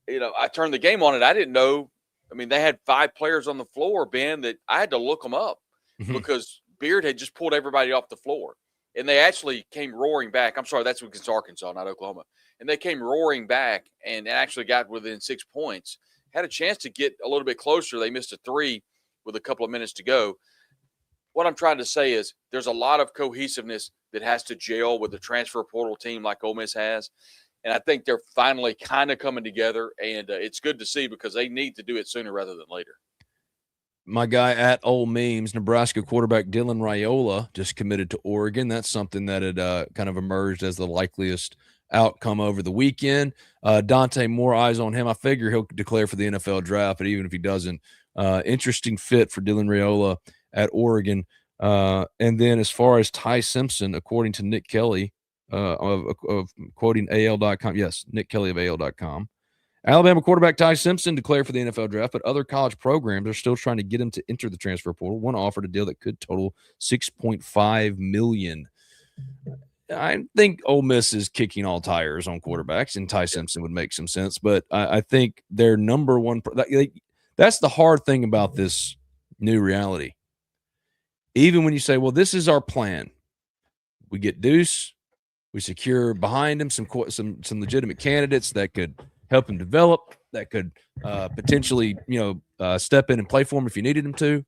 you know, I turned the game on and I didn't know. I mean, they had 5 players on the floor, Ben, that I had to look them up because Beard had just pulled everybody off the floor. And they actually came roaring back. I'm sorry, that's against Arkansas, not Oklahoma. And they came roaring back and actually got within 6 points. Had a chance to get a little bit closer. They missed a 3 with a couple of minutes to go. What I'm trying to say is there's a lot of cohesiveness that has to gel with the transfer portal team like Ole Miss has. And I think they're finally kind of coming together, and it's good to see because they need to do it sooner rather than later. My guy at Ole Memes, Nebraska quarterback Dylan Raiola just committed to Oregon. That's something that had kind of emerged as the likeliest outcome over the weekend. Dante, more eyes on him. I figure he'll declare for the NFL draft, but even if he doesn't, interesting fit for Dylan Raiola at Oregon. And then as far as Ty Simpson, according to Nick Kelly, of quoting AL.com. Yes, Nick Kelly of AL.com. Alabama quarterback Ty Simpson declared for the NFL draft, but other college programs are still trying to get him to enter the transfer portal. One offered a deal that could total $6.5 million. I think Ole Miss is kicking all tires on quarterbacks, and Ty Simpson would make some sense. But I think their number one that's the hard thing about this new reality. Even when you say, well, this is our plan. We get Deuce. We secure behind him some legitimate candidates that could help him develop, that could potentially, step in and play for him if you needed him to.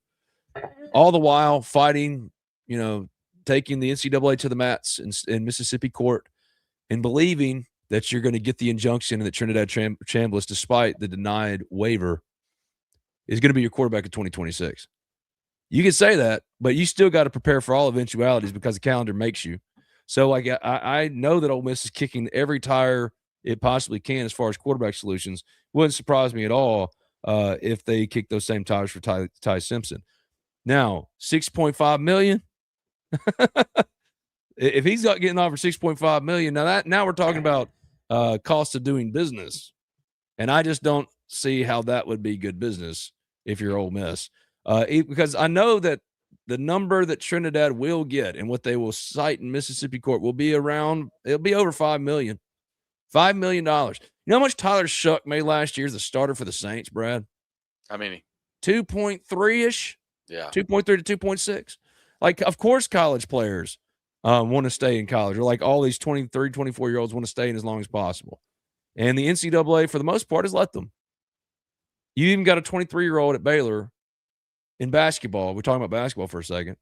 All the while fighting, taking the NCAA to the mats in Mississippi court and believing that you're going to get the injunction and that Trinidad Chambliss, despite the denied waiver, is going to be your quarterback in 2026. You can say that, but you still got to prepare for all eventualities because the calendar makes you. So I know that Ole Miss is kicking every tire it possibly can as far as quarterback solutions. Wouldn't surprise me at all if they kick those same tires for Ty Simpson. Now, $6.5 million. If he's getting offered $6.5 million, now we're talking about cost of doing business, and I just don't see how that would be good business if you're Ole Miss, because I know that the number that Trinidad will get and what they will cite in Mississippi court will be it'll be over $5 million. $5 million. You know how much Tyler Shuck made last year as a starter for the Saints, Brad? How many? 2.3-ish. Yeah. 2.3 to 2.6. Like, of course, college players want to stay in college. Or like all these 23, 24-year-olds want to stay in as long as possible. And the NCAA, for the most part, has let them. You even got a 23-year-old at Baylor in basketball. We're talking about basketball for a second.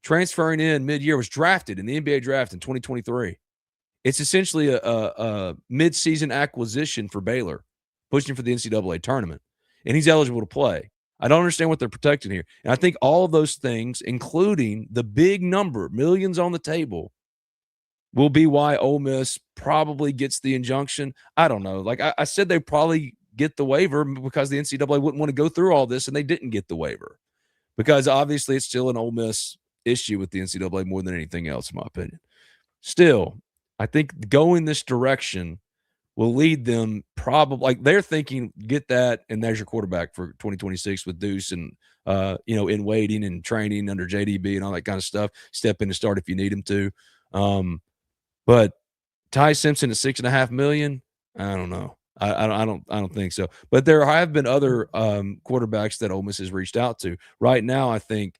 Transferring in mid-year, was drafted in the NBA draft in 2023. It's essentially a mid-season acquisition for Baylor, pushing for the NCAA tournament. And he's eligible to play. I don't understand what they're protecting here. And I think all of those things, including the big number, millions on the table, will be why Ole Miss probably gets the injunction. I don't know. Like I said, they probably get the waiver because the NCAA wouldn't want to go through all this, and they didn't get the waiver. Because obviously it's still an Ole Miss issue with the NCAA more than anything else, in my opinion. Still, I think going this direction will lead them probably, like they're thinking, get that, and there's your quarterback for 2026 with Deuce and, in waiting and training under JDB and all that kind of stuff. Step in to start if you need him to. But Ty Simpson at $6.5 million, I don't know. I don't think so. But there have been other quarterbacks that Ole Miss has reached out to. Right now, I think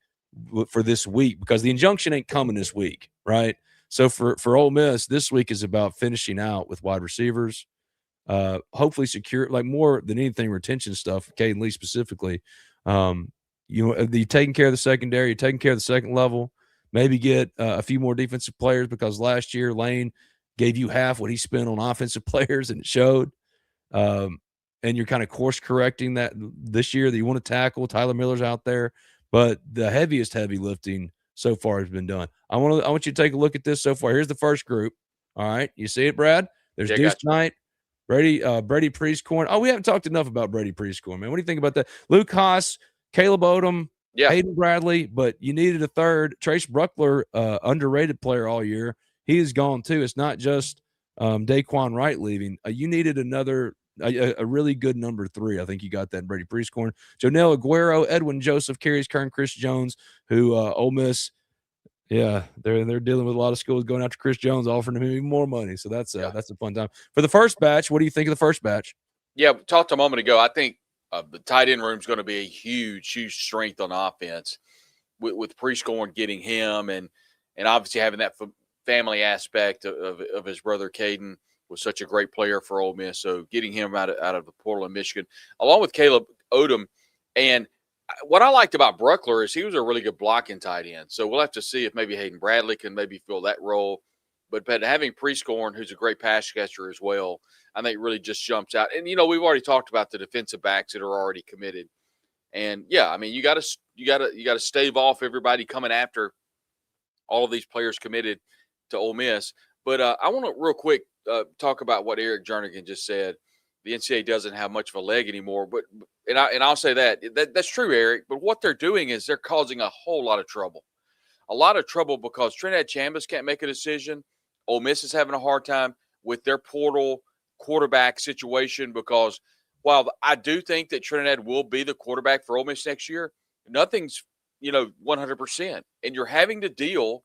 for this week, because the injunction ain't coming this week, right? So for Ole Miss, this week is about finishing out with wide receivers, hopefully secure, like more than anything, retention stuff. Caden Lee specifically. You're taking care of the secondary, you're taking care of the second level. Maybe get a few more defensive players, because last year Lane gave you half what he spent on offensive players, and it showed. And you're kind of course correcting that this year that you want to tackle. Tyler Miller's out there, but the heavy lifting so far has been done. I want you to take a look at this so far. Here's the first group. All right, you see it, Brad? There's Deuce Knight, Brady Priestcorn. Oh, we haven't talked enough about Brady Priestcorn, man. What do you think about that? Luke Haas, Caleb Odom, Hayden Bradley, but you needed a third. Trace Bruckler, underrated player all year. He is gone too. It's not just Daquan Wright leaving. You needed another a really good number 3. I think you got that in Brady Priestcorn. Jonell Aguero, Edwin Joseph, Carries Kern, Chris Jones, who Ole Miss, they're dealing with a lot of schools going after Chris Jones, offering him even more money. So that's a fun time. For the first batch, what do you think of the first batch? Yeah, we talked a moment ago. I think the tight end room is going to be a huge strength on offense with Priestcorn getting him and obviously having that family aspect of his brother Caden was such a great player for Ole Miss. So getting him out of the portal in Michigan, along with Caleb Odom. And what I liked about Bruckler is he was a really good blocking tight end. So we'll have to see if maybe Hayden Bradley can maybe fill that role. But having Priestcorn, who's a great pass catcher as well, I think really just jumps out. And, we've already talked about the defensive backs that are already committed. And, I mean, you got to stave off everybody coming after all of these players committed to Ole Miss. But I want to real quick talk about what Eric Jernigan just said. The NCAA doesn't have much of a leg anymore, but I'll say that's true, Eric. But what they're doing is they're causing a whole lot of trouble. A lot of trouble because Trinidad Chambliss can't make a decision. Ole Miss is having a hard time with their portal quarterback situation because while I do think that Trinidad will be the quarterback for Ole Miss next year, nothing's 100%, and you're having to deal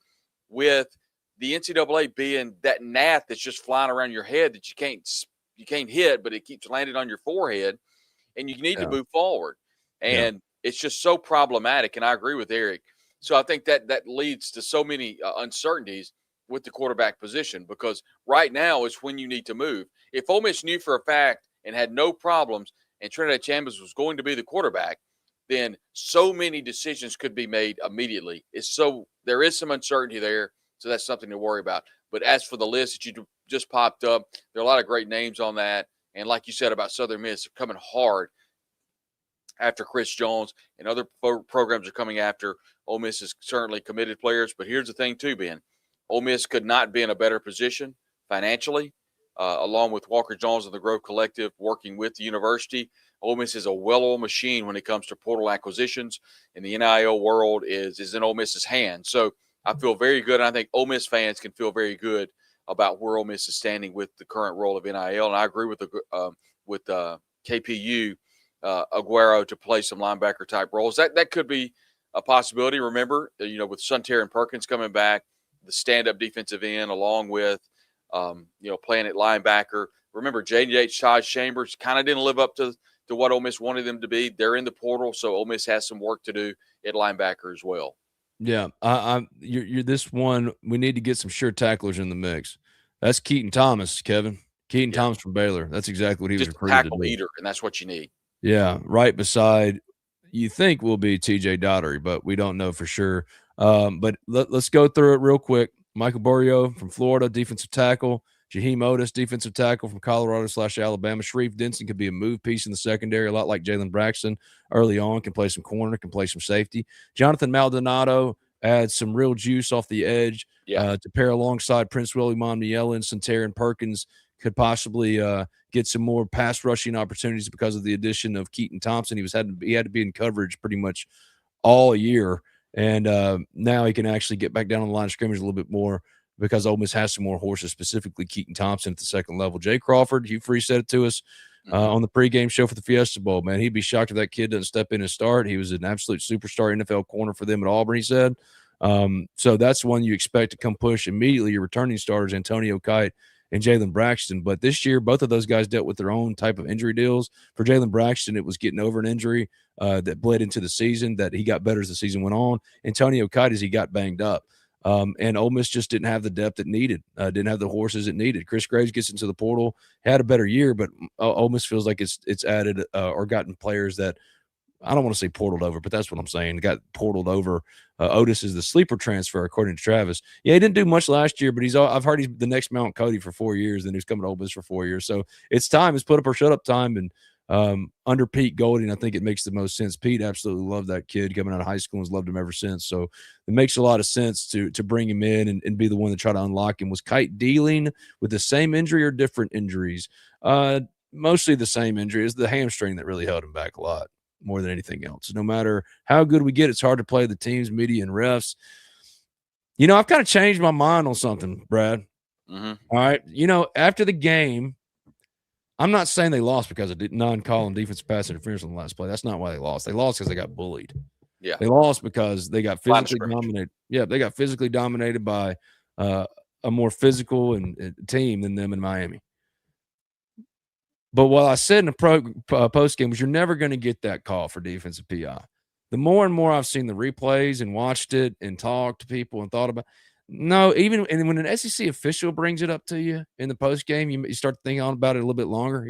with the NCAA being that gnat that's just flying around your head that you can't hit, but it keeps landing on your forehead, and you need to move forward. And it's just so problematic. And I agree with Eric. So I think that leads to so many uncertainties with the quarterback position because right now is when you need to move. If Ole Miss knew for a fact and had no problems and Trinidad Chambliss was going to be the quarterback, then so many decisions could be made immediately. There is some uncertainty there. So that's something to worry about. But as for the list that you just popped up, there are a lot of great names on that. And like you said about Southern Miss, coming hard after Chris Jones and other programs are coming after. Ole Miss is certainly committed players. But here's the thing too, Ben. Ole Miss could not be in a better position financially, along with Walker Jones and the Grove Collective working with the university. Ole Miss is a well-oiled machine when it comes to portal acquisitions, and the NIL world is in Ole Miss's hands. So I feel very good, and I think Ole Miss fans can feel very good about where Ole Miss is standing with the current role of NIL. And I agree with KPU, Aguero to play some linebacker type roles. That could be a possibility. Remember, with Sunter and Perkins coming back, the stand-up defensive end, along with playing at linebacker. Remember, J.J. Todd Chambers kind of didn't live up to what Ole Miss wanted them to be. They're in the portal, so Ole Miss has some work to do at linebacker as well. Yeah, you're this one. We need to get some sure tacklers in the mix. That's Keaton Thomas, Kevin. Keaton Thomas from Baylor. That's exactly what he was recruited tackle to do. eater, and that's what you need. Yeah, right beside you think will be TJ Daugherty, but we don't know for sure. But let's go through it real quick. Michael Borio from Florida, defensive tackle. Jaheim Otis, defensive tackle from Colorado/Alabama. Sharif Denson could be a move piece in the secondary, a lot like Jalen Braxton early on, can play some corner, can play some safety. Jonathan Maldonado adds some real juice off the edge to pair alongside Prince Willie Monmiela and Santerre Perkins. Could possibly get some more pass rushing opportunities because of the addition of Keaton Thompson. He had to be in coverage pretty much all year, and now he can actually get back down on the line of scrimmage a little bit more because Ole Miss has some more horses, specifically Keaton Thompson at the second level. Jay Crawford, Hugh Freeze said it to us on the pregame show for the Fiesta Bowl. Man, he'd be shocked if that kid doesn't step in and start. He was an absolute superstar NFL corner for them at Auburn, he said. So that's one you expect to come push immediately. Your returning starters, Antonio Kite and Jalen Braxton. But this year, both of those guys dealt with their own type of injury deals. For Jalen Braxton, it was getting over an injury that bled into the season that he got better as the season went on. Antonio Kites, he got banged up. And Ole Miss just didn't have the depth it needed, didn't have the horses it needed. Chris Graves gets into the portal, had a better year, but Ole Miss feels like it's added or gotten players that I don't want to say portaled over, but that's what I'm saying. Got portaled over. Otis is the sleeper transfer, according to Travis. Yeah, he didn't do much last year, but I've heard he's the next Mount Cody for 4 years, and he's coming to Ole Miss for 4 years. So it's time. It's put up or shut up time. And under Pete Golding, I think it makes the most sense. Pete absolutely loved that kid coming out of high school and has loved him ever since. So it makes a lot of sense to bring him in and be the one to try to unlock him. Was Kite dealing with the same injury or different injuries? Mostly the same injury. It's the hamstring that really held him back a lot, more than anything else. No matter how good we get, it's hard to play the teams, media, and refs. I've kind of changed my mind on something, Brad. Mm-hmm. All right. After the game, I'm not saying they lost because of non-call and defensive pass interference on the last play. That's not why they lost. They lost because they got bullied. Yeah. They lost because they got physically dominated. Yeah, they got physically dominated by a more physical team than them in Miami. But what I said in the post game was you're never going to get that call for defensive PI. The more and more I've seen the replays and watched it and talked to people and thought about no, even and when an SEC official brings it up to you in the post game, you start thinking on about it a little bit longer.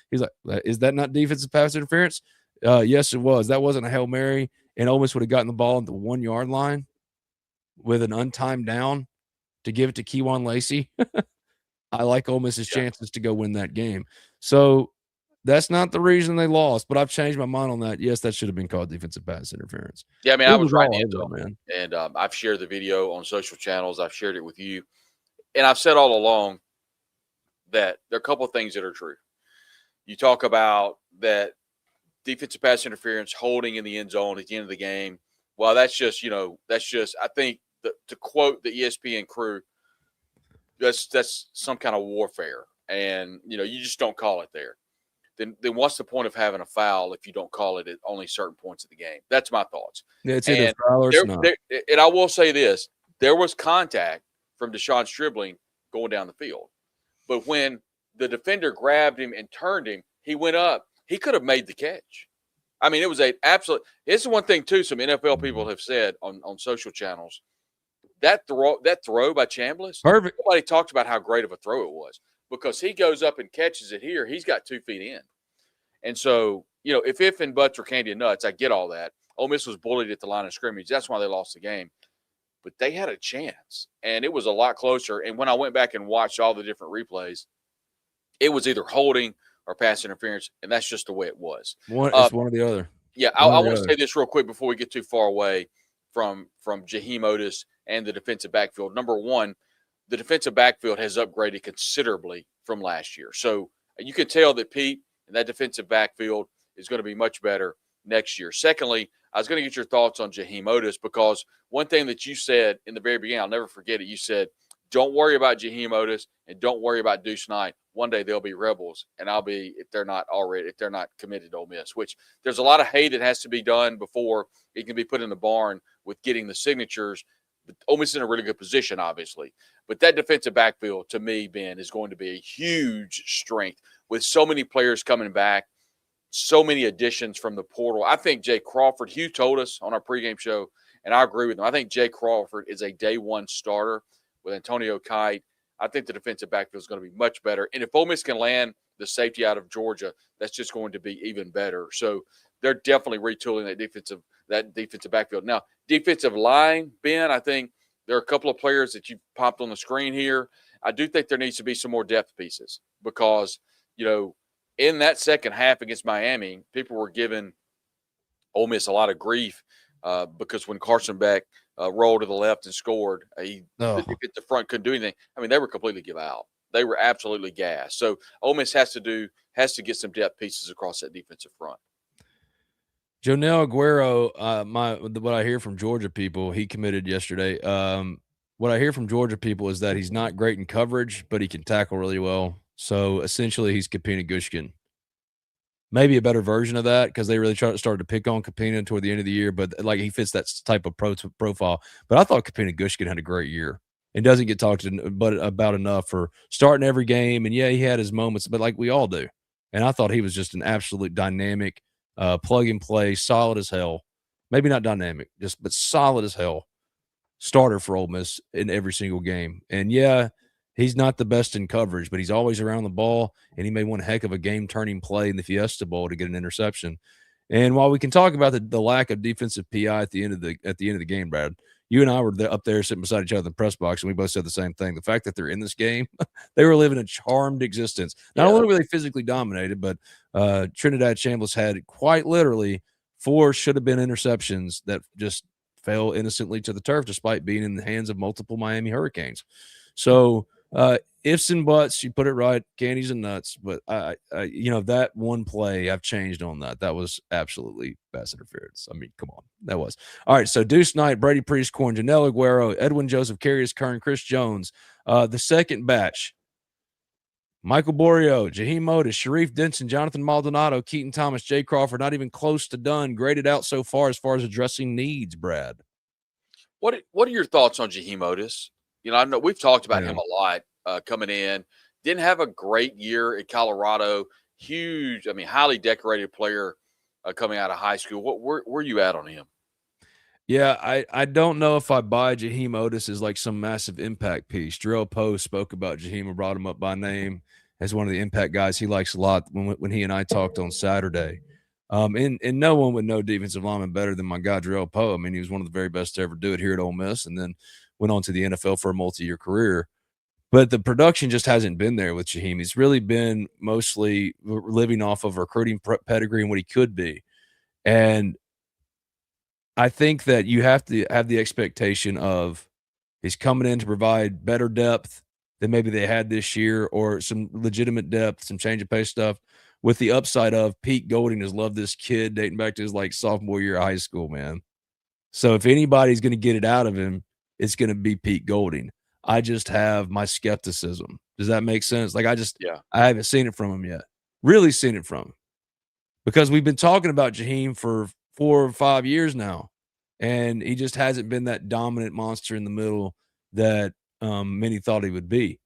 He's like, "Is that not defensive pass interference?" Yes, it was. That wasn't a Hail Mary, and Ole Miss would have gotten the ball at the 1 yard line with an untimed down to give it to Kejuan Lacey. I like Ole Miss's chances to go win that game. So that's not the reason they lost, but I've changed my mind on that. Yes, that should have been called defensive pass interference. Yeah, I mean, I was right in it, man. And I've shared the video on social channels. I've shared it with you. And I've said all along that there are a couple of things that are true. You talk about that defensive pass interference, holding in the end zone at the end of the game. Well, that's just, I think to quote the ESPN crew, that's some kind of warfare. And, you just don't call it there. Then what's the point of having a foul if you don't call it at only certain points of the game? That's my thoughts. Yeah, it's either foul or not. And I will say this. There was contact from Deshaun Stribling going down the field. But when the defender grabbed him and turned him, he went up. He could have made the catch. I mean, it was a absolute – it's one thing, too, some NFL people have said on social channels. That throw by Chambliss, perfect. Nobody talked about how great of a throw it was because he goes up and catches it here. He's got 2 feet in. And so, if and buts are candy and nuts, I get all that. Ole Miss was bullied at the line of scrimmage. That's why they lost the game. But they had a chance, and it was a lot closer. And when I went back and watched all the different replays, it was either holding or pass interference, and that's just the way it was. It's one or the other. Yeah, I want to say this real quick before we get too far away from Jaheim Otis and the defensive backfield. Number one, the defensive backfield has upgraded considerably from last year. So you can tell that Pete and that defensive backfield is going to be much better next year. Secondly, I was going to get your thoughts on Jaheim Otis because one thing that you said in the very beginning, I'll never forget it. You said, don't worry about Jaheim Otis and don't worry about Deuce Knight. One day they'll be Rebels, and I'll be if they're not committed to Ole Miss, which there's a lot of hay that has to be done before it can be put in the barn with getting the signatures. But Ole Miss is in a really good position, obviously. But that defensive backfield, to me, Ben, is going to be a huge strength with so many players coming back, so many additions from the portal. I think Jay Crawford, Hugh told us on our pregame show, and I agree with him. I think Jay Crawford is a day one starter with Antonio Kite. I think the defensive backfield is going to be much better. And if Ole Miss can land the safety out of Georgia, that's just going to be even better. So they're definitely retooling that defensive backfield. Now, defensive line, Ben, I think there are a couple of players that you popped on the screen here. I do think there needs to be some more depth pieces because, in that second half against Miami, people were giving Ole Miss a lot of grief because when Carson Beck rolled to the left and scored, the front couldn't do anything. I mean, they were completely give out. They were absolutely gassed. So Ole Miss has to get some depth pieces across that defensive front. Jonel Aguero, what I hear from Georgia people, he committed yesterday. What I hear from Georgia people is that he's not great in coverage, but he can tackle really well. So essentially, he's Kapina Gushkin. Maybe a better version of that because they really started to pick on Kapina toward the end of the year, but he fits that type of profile. But I thought Kapina Gushkin had a great year. and doesn't get talked about enough for starting every game. And yeah, he had his moments, but like we all do. And I thought he was just an absolute dynamic, plug and play, solid as hell. Maybe not dynamic, but solid as hell starter for Ole Miss in every single game. And yeah, he's not the best in coverage, but he's always around the ball, and he made one heck of a game-turning play in the Fiesta Bowl to get an interception. And while we can talk about the lack of defensive PI at the end of the game, Brad, you and I were up there sitting beside each other in the press box, and we both said the same thing. The fact that they're in this game, they were living a charmed existence. Not only were they physically dominated, but Trinidad Chambliss had quite literally 4 should-have-been interceptions that just fell innocently to the turf despite being in the hands of multiple Miami Hurricanes. So ifs and buts, you put it right, candies and nuts. But I that one play, I've changed on that. That was absolutely pass interference. I mean, come on, that was. All right, so Deuce Knight, Brady Priestcorn, Janelle Aguero, Edwin Joseph, Carius Kern, Chris Jones. The second batch, Michael Borio, Jaheim Otis, Sharif Denson, Jonathan Maldonado, Keaton Thomas, Jay Crawford, not even close to done. Graded out so far as addressing needs, Brad. What are your thoughts on Jaheim Otis? I know we've talked about him a lot coming in. Didn't have a great year at Colorado. Huge, highly decorated player coming out of high school. Where are you at on him? Yeah, I don't know if I buy Jaheim Otis as like some massive impact piece. Jarrell Poe spoke about Jaheim and brought him up by name as one of the impact guys he likes a lot when he and I talked on Saturday. And no one would know defensive lineman better than my guy Jarrell Poe. I mean, he was one of the very best to ever do it here at Ole Miss, and then went on to the NFL for a multi-year career. But the production just hasn't been there with Jaheim. He's really been mostly living off of recruiting pedigree and what he could be. And I think that you have to have the expectation of he's coming in to provide better depth than maybe they had this year, or some legitimate depth, some change of pace stuff, with the upside of Pete Golding has loved this kid dating back to his sophomore year of high school, man. So if anybody's going to get it out of him, it's going to be Pete Golding. I just have my skepticism. Does that make sense? I haven't seen it from him yet. Really seen it from him. Because we've been talking about Jaheim for 4 or 5 years now, and he just hasn't been that dominant monster in the middle that many thought he would be.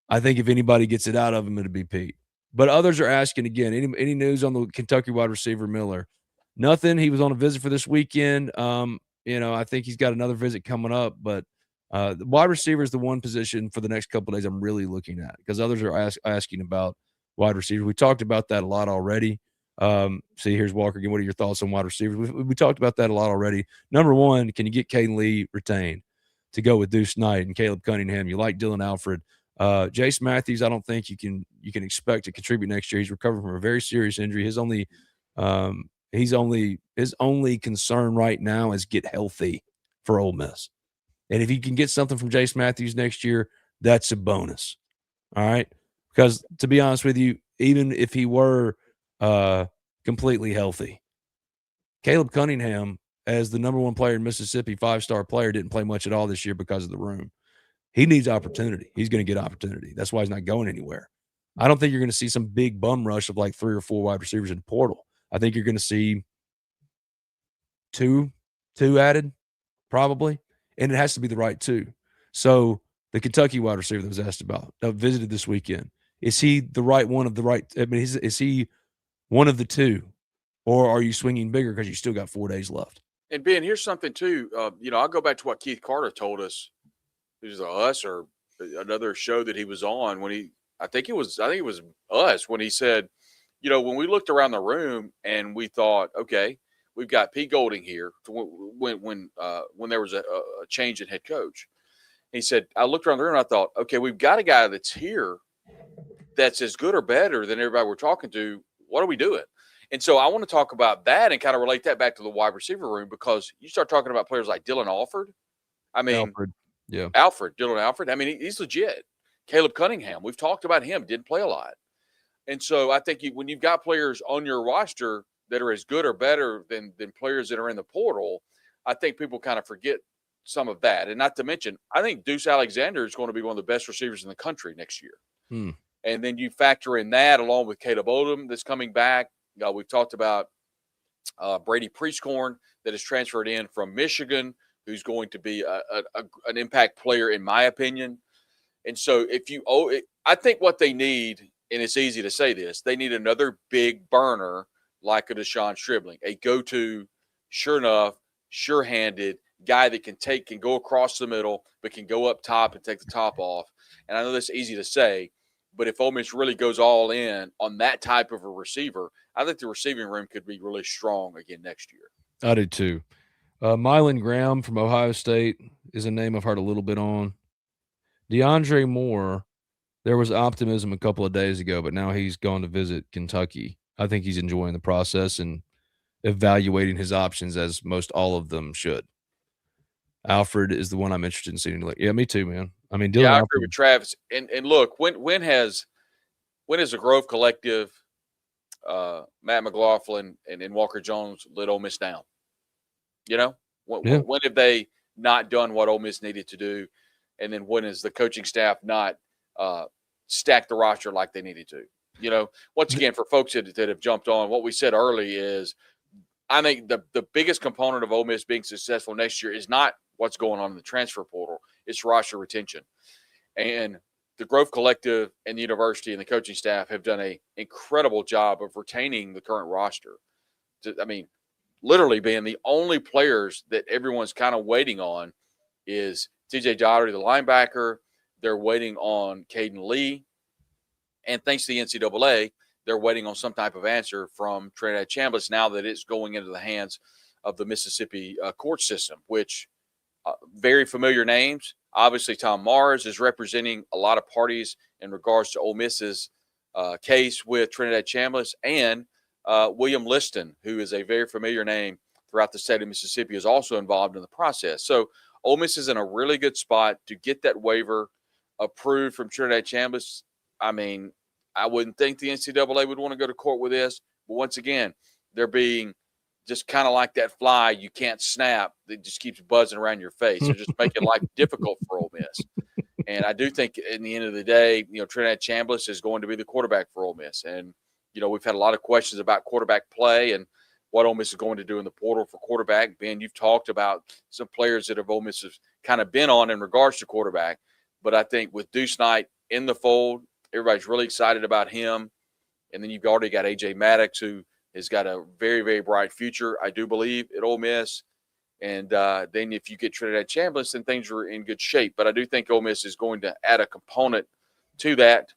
I think if anybody gets it out of him, it'll be Pete. But others are asking again, any news on the Kentucky wide receiver Miller? Nothing. He was on a visit for this weekend. I think he's got another visit coming up, but the wide receiver is the one position for the next couple of days I'm really looking at, because others are asking about wide receiver. We talked about that a lot already. See, here's Walker again. What are your thoughts on wide receivers? We talked about that a lot already. Number one, can you get Caden Lee retained to go with Deuce Knight and Caleb Cunningham? You like Dylan Alfred. Jace Matthews, I don't think you can expect to contribute next year. He's recovering from a very serious injury. His only concern right now is get healthy for Ole Miss. And if you can get something from Jace Matthews next year, that's a bonus. All right. Because to be honest with you, even if he were completely healthy, Caleb Cunningham, as the number one player in Mississippi, 5-star player, didn't play much at all this year because of the room. He needs opportunity. He's going to get opportunity. That's why he's not going anywhere. I don't think you're going to see some big bum rush of 3 or 4 wide receivers in the portal. I think you're going to see two added, probably, and it has to be the right 2. So the Kentucky wide receiver that was asked about, that visited this weekend, is he the right one of the right? I mean, is he one of the 2, or are you swinging bigger because you still got 4 days left? And Ben, here's something too. I'll go back to what Keith Carter told us. It was us or another show that he was on when I think it was us when he said, when we looked around the room and we thought, okay, we've got Pete Golding here when there was a change in head coach. He said, I looked around the room and I thought, okay, we've got a guy that's here that's as good or better than everybody we're talking to. What are we doing? And so I want to talk about that and kind of relate that back to the wide receiver room, because you start talking about players like Dylan Alford. Dylan Alford. I mean, he's legit. Caleb Cunningham, we've talked about him, didn't play a lot. And so I think when you've got players on your roster that are as good or better than players that are in the portal, I think people kind of forget some of that. And not to mention, I think Deuce Alexander is going to be one of the best receivers in the country next year. And then you factor in that along with Caleb Odom that's coming back. We've talked about Brady Priestcorn that has transferred in from Michigan, who's going to be an impact player, in my opinion. And so I think what they need, and it's easy to say this, they need another big burner like a Deshaun Stribling, a go-to, sure enough, sure-handed guy that can go across the middle, but can go up top and take the top off. And I know that's easy to say, but if Ole Miss really goes all in on that type of a receiver, I think the receiving room could be really strong again next year. I do too. Mylan Graham from Ohio State is a name I've heard a little bit on. DeAndre Moore, there was optimism a couple of days ago, but now he's gone to visit Kentucky. I think he's enjoying the process and evaluating his options, as most all of them should. Alfred is the one I'm interested in seeing. Like, yeah, me too, man. I mean, I agree with Travis. And look, when has the Grove Collective, Matt McLaughlin and Walker Jones let Ole Miss down? When have they not done what Ole Miss needed to do? And then when is the coaching staff not stacked the roster like they needed to? Once again, for folks that have jumped on, what we said early is, I think the biggest component of Ole Miss being successful next year is not what's going on in the transfer portal. It's roster retention. And the Grove Collective and the university and the coaching staff have done an incredible job of retaining the current roster. Literally being the only players that everyone's kind of waiting on is TJ Daugherty, the linebacker. They're waiting on Caden Lee. And thanks to the NCAA, they're waiting on some type of answer from Trinidad Chambliss now that it's going into the hands of the Mississippi court system, which very familiar names. Obviously, Tom Mars is representing a lot of parties in regards to Ole Miss's case with Trinidad Chambliss, and William Liston, who is a very familiar name throughout the state of Mississippi, is also involved in the process. So Ole Miss is in a really good spot to get that waiver approved from Trinidad Chambliss. I mean, I wouldn't think the NCAA would want to go to court with this, but once again, they're being just kind of like that fly you can't snap that just keeps buzzing around your face. They're just making life difficult for Ole Miss. And I do think in the end of the day, Trinidad Chambliss is going to be the quarterback for Ole Miss. And, we've had a lot of questions about quarterback play and what Ole Miss is going to do in the portal for quarterback. Ben, you've talked about some players that Ole Miss has kind of been on in regards to quarterback. But I think with Deuce Knight in the fold, everybody's really excited about him. And then you've already got A.J. Maddox, who has got a very, very bright future, I do believe, at Ole Miss. And then if you get Trinidad Chambliss, then things are in good shape. But I do think Ole Miss is going to add a component to that.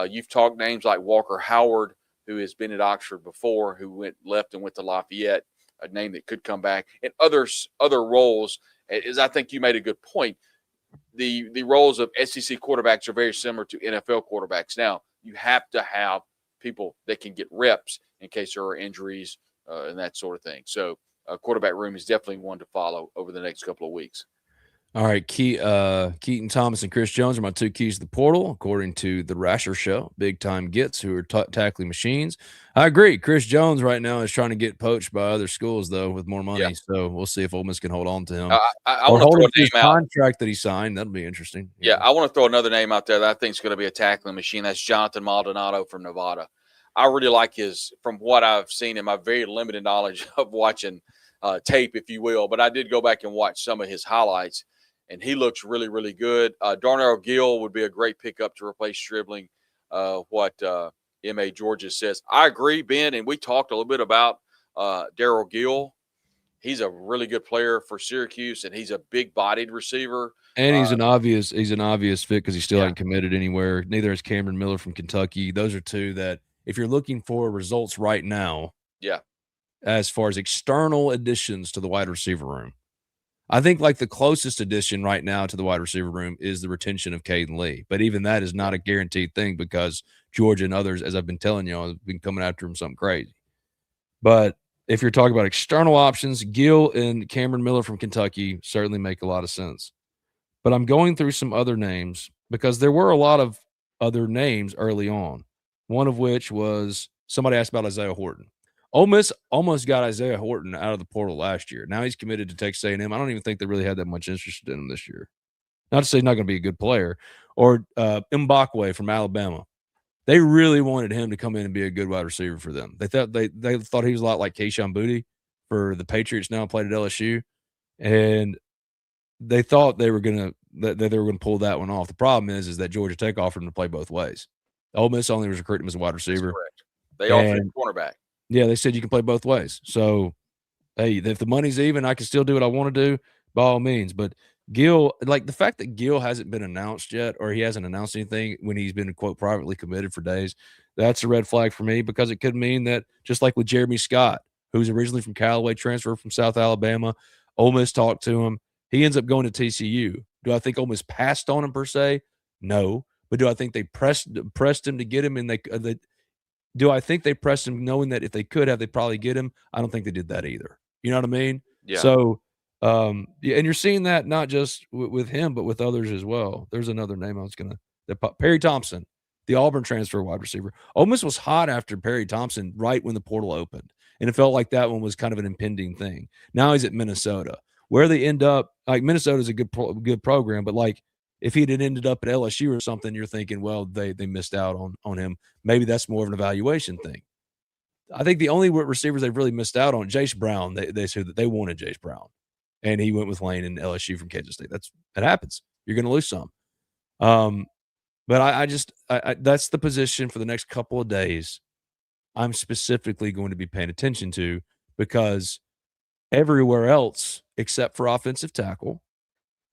You've talked names like Walker Howard, who has been at Oxford before, who left and went to Lafayette, a name that could come back. And other roles, as I think you made a good point, the roles of SEC quarterbacks are very similar to NFL quarterbacks. Now, you have to have people that can get reps in case there are injuries and that sort of thing. So quarterback room is definitely one to follow over the next couple of weeks. All right, Keaton Thomas and Chris Jones are my two keys to the portal, according to the Rasher Show. Big time gets who are tackling machines. I agree. Chris Jones right now is trying to get poached by other schools though with more money. Yeah. So we'll see if Ole Miss can hold on to him. I want to throw a name out. Contract that he signed, that'll be interesting. Yeah, I want to throw another name out there that I think is going to be a tackling machine. That's Jonathan Maldonado from Nevada. I really like from what I've seen in my very limited knowledge of watching tape, if you will. But I did go back and watch some of his highlights. And he looks really, really good. Darnell Gill would be a great pickup to replace Stribling, what M.A. Georgia says. I agree, Ben, and we talked a little bit about Darrell Gill. He's a really good player for Syracuse, and he's a big-bodied receiver. And he's an obvious fit because he still hasn't committed anywhere. Neither is Cameron Miller from Kentucky. Those are two that, if you're looking for results right now, as far as external additions to the wide receiver room, I think like the closest addition right now to the wide receiver room is the retention of Caden Lee. But even that is not a guaranteed thing because Georgia and others, as I've been telling you, have been coming after him something crazy. But if you're talking about external options, Gill and Cameron Miller from Kentucky certainly make a lot of sense. But I'm going through some other names because there were a lot of other names early on, one of which was somebody asked about Isaiah Horton. Ole Miss almost got Isaiah Horton out of the portal last year. Now he's committed to Texas A&M. I don't even think they really had that much interest in him this year. Not to say he's not going to be a good player. Or Mbakwe from Alabama. They really wanted him to come in and be a good wide receiver for them. They thought he was a lot like Kayshon Boutte for the Patriots now, played at LSU. And they thought they were gonna that they were gonna pull that one off. The problem is that Georgia Tech offered him to play both ways. Ole Miss only was recruiting him as a wide receiver. Correct. They offered him cornerback. Yeah, they said you can play both ways. So, hey, if the money's even, I can still do what I want to do by all means. But Gill, like the fact that Gill hasn't been announced yet, or he hasn't announced anything when he's been quote privately committed for days, that's a red flag for me because it could mean that just like with Jeremy Scott, who's originally from Callaway, transferred from South Alabama, Ole Miss talked to him. He ends up going to TCU. Do I think Ole Miss passed on him per se? No. But do I think they pressed him to get him? And do I think they pressed him knowing that if they could have, they'd probably get him? I don't think they did that either. You know what I mean? Yeah. So, yeah, and you're seeing that not just with him, but with others as well. There's another name I was going to – Perry Thompson, the Auburn transfer wide receiver. Ole Miss was hot after Perry Thompson right when the portal opened, and it felt like that one was kind of an impending thing. Now he's at Minnesota. Where they end up – like Minnesota's a good program, but like if he had ended up at LSU or something, you're thinking, well, they missed out on him. Maybe that's more of an evaluation thing. I think the only receivers they've really missed out on, Jace Brown, they said that they wanted Jace Brown, and he went with Lane and LSU from Kansas State. That happens. You're going to lose some. But I that's the position for the next couple of days I'm specifically going to be paying attention to because everywhere else except for offensive tackle,